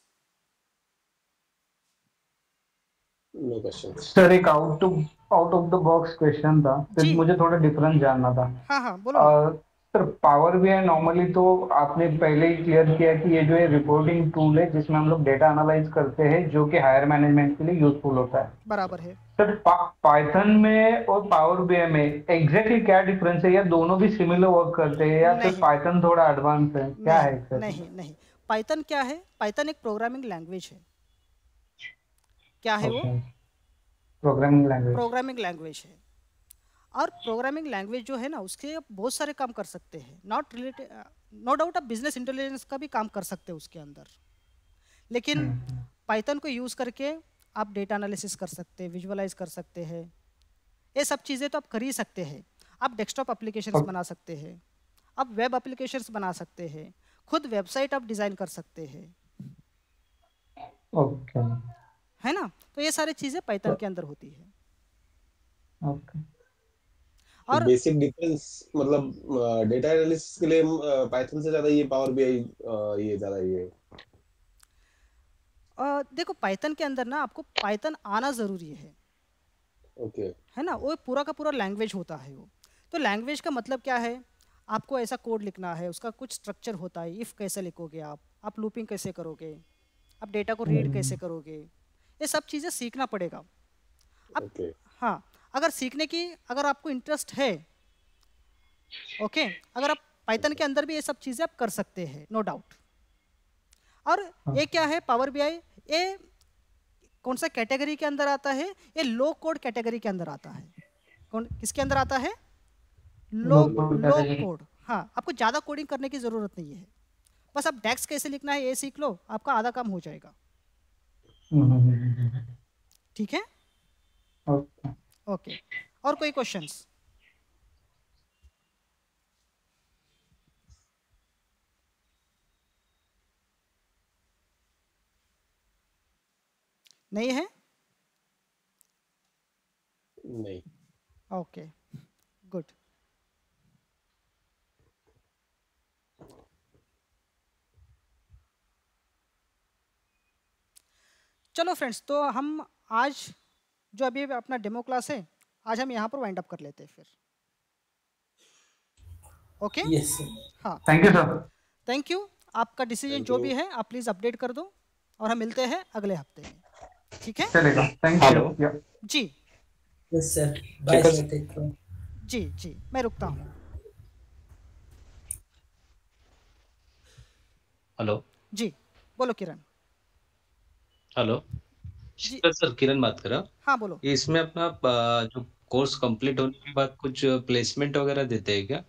No question. Sir एक out of the box question था, जी। सिर्फ मुझे थोड़ा डिफरेंस जानना था। हाँ हाँ, बोलो ना। सर पावर बीआई नॉर्मली तो आपने पहले ही क्लियर किया कि ये जो है रिपोर्टिंग टूल है जिसमें हम लोग डेटा एनालाइज करते हैं, जो कि हायर मैनेजमेंट के लिए यूजफुल होता है। बराबर है। सर पाइथन में और पावर बीआई में एग्जैक्टली क्या डिफरेंस है, या दोनों भी सिमिलर वर्क करते हैं, या फिर नहीं। पाइथन थोड़ा एडवांस है, क्या है exactly? नहीं नहीं, पाइथन क्या है? पाइथन एक प्रोग्रामिंग लैंग्वेज है। क्या है वो? Programming language. प्रोग्रामिंग लैंग्वेज है, और प्रोग्रामिंग लैंग्वेज जो है ना, उसके आप बहुत सारे काम कर सकते हैं, नॉट रिलेटेड, नो डाउट आप बिजनेस इंटेलिजेंस का भी काम कर सकते हैं उसके अंदर, लेकिन पाइथन को यूज़ करके आप डेटा एनालिसिस कर सकते हैं, विजुअलाइज कर सकते हैं, ये सब चीज़ें तो आप कर ही सकते हैं। आप डेस्कटॉप एप्लीकेशंस बना सकते हैं, आप वेब एप्लीकेशंस बना सकते हैं, खुद वेबसाइट आप डिज़ाइन कर सकते हैं। ओके, है ना? तो ये सारी चीज़ें पाइथन के अंदर होती है। ओके। और बेसिक डिफरेंस मतलब डेटा एनालिसिस के लिए पाइथन से ज्यादा ये पावर बीआई ये ज्यादा ये देखो, पाइथन के अंदर ना आपको पाइथन आना ज़रूरी है। ओके। है ना? वो पूरा का पूरा लैंग्वेज होता है वो। तो लैंग्वेज का मतलब क्या है? आपको ऐसा कोड लिखना है, उसका कुछ स्ट्रक्चर होता है, इफ़ कैसे लिखोगे आप लूपिंग कैसे करोगे, आप डेटा को रीड कैसे करोगे, ये सब चीज़ें सीखना पड़ेगा। अब ओके। हाँ, अगर सीखने की अगर आपको इंटरेस्ट है, ओके, अगर आप पाइथन के अंदर भी ये सब चीज़ें आप कर सकते हैं, नो डाउट। और ये क्या है पावर बीआई? ये कौन सा कैटेगरी के अंदर आता है? ये लो कोड कैटेगरी के अंदर आता है। कौन किसके अंदर आता है? लो कोड। हाँ, आपको ज़्यादा कोडिंग करने की ज़रूरत नहीं है, बस आप डेक्स कैसे लिखना है ये सीख लो, आपका आधा काम हो जाएगा। ठीक है, ओके। ओके। और कोई क्वेश्चंस? नहीं है? नहीं। Okay, good. चलो फ्रेंड्स, तो हम आज जो अभी अपना डेमो क्लास है, आज हम यहाँ पर वाइंड अप कर लेते हैं फिर। Okay, yes sir. हाँ, thank you sir. Thank you. आपका डिसीजन Thank जो you. भी है आप प्लीज़ अपडेट कर दो, और हम मिलते हैं अगले हफ्ते में। ठीक है चलेगा, थैंक हेलो। यू। जी, yes sir, bye Shekhar sir, take care. जी जी, मैं रुकता हूँ। हेलो जी, बोलो किरण। हेलो जी, सर, किरण बात कर रहा हूँ। हाँ बोलो। इसमें अपना जो कोर्स कंप्लीट होने के बाद कुछ प्लेसमेंट वगैरह देते हैं क्या?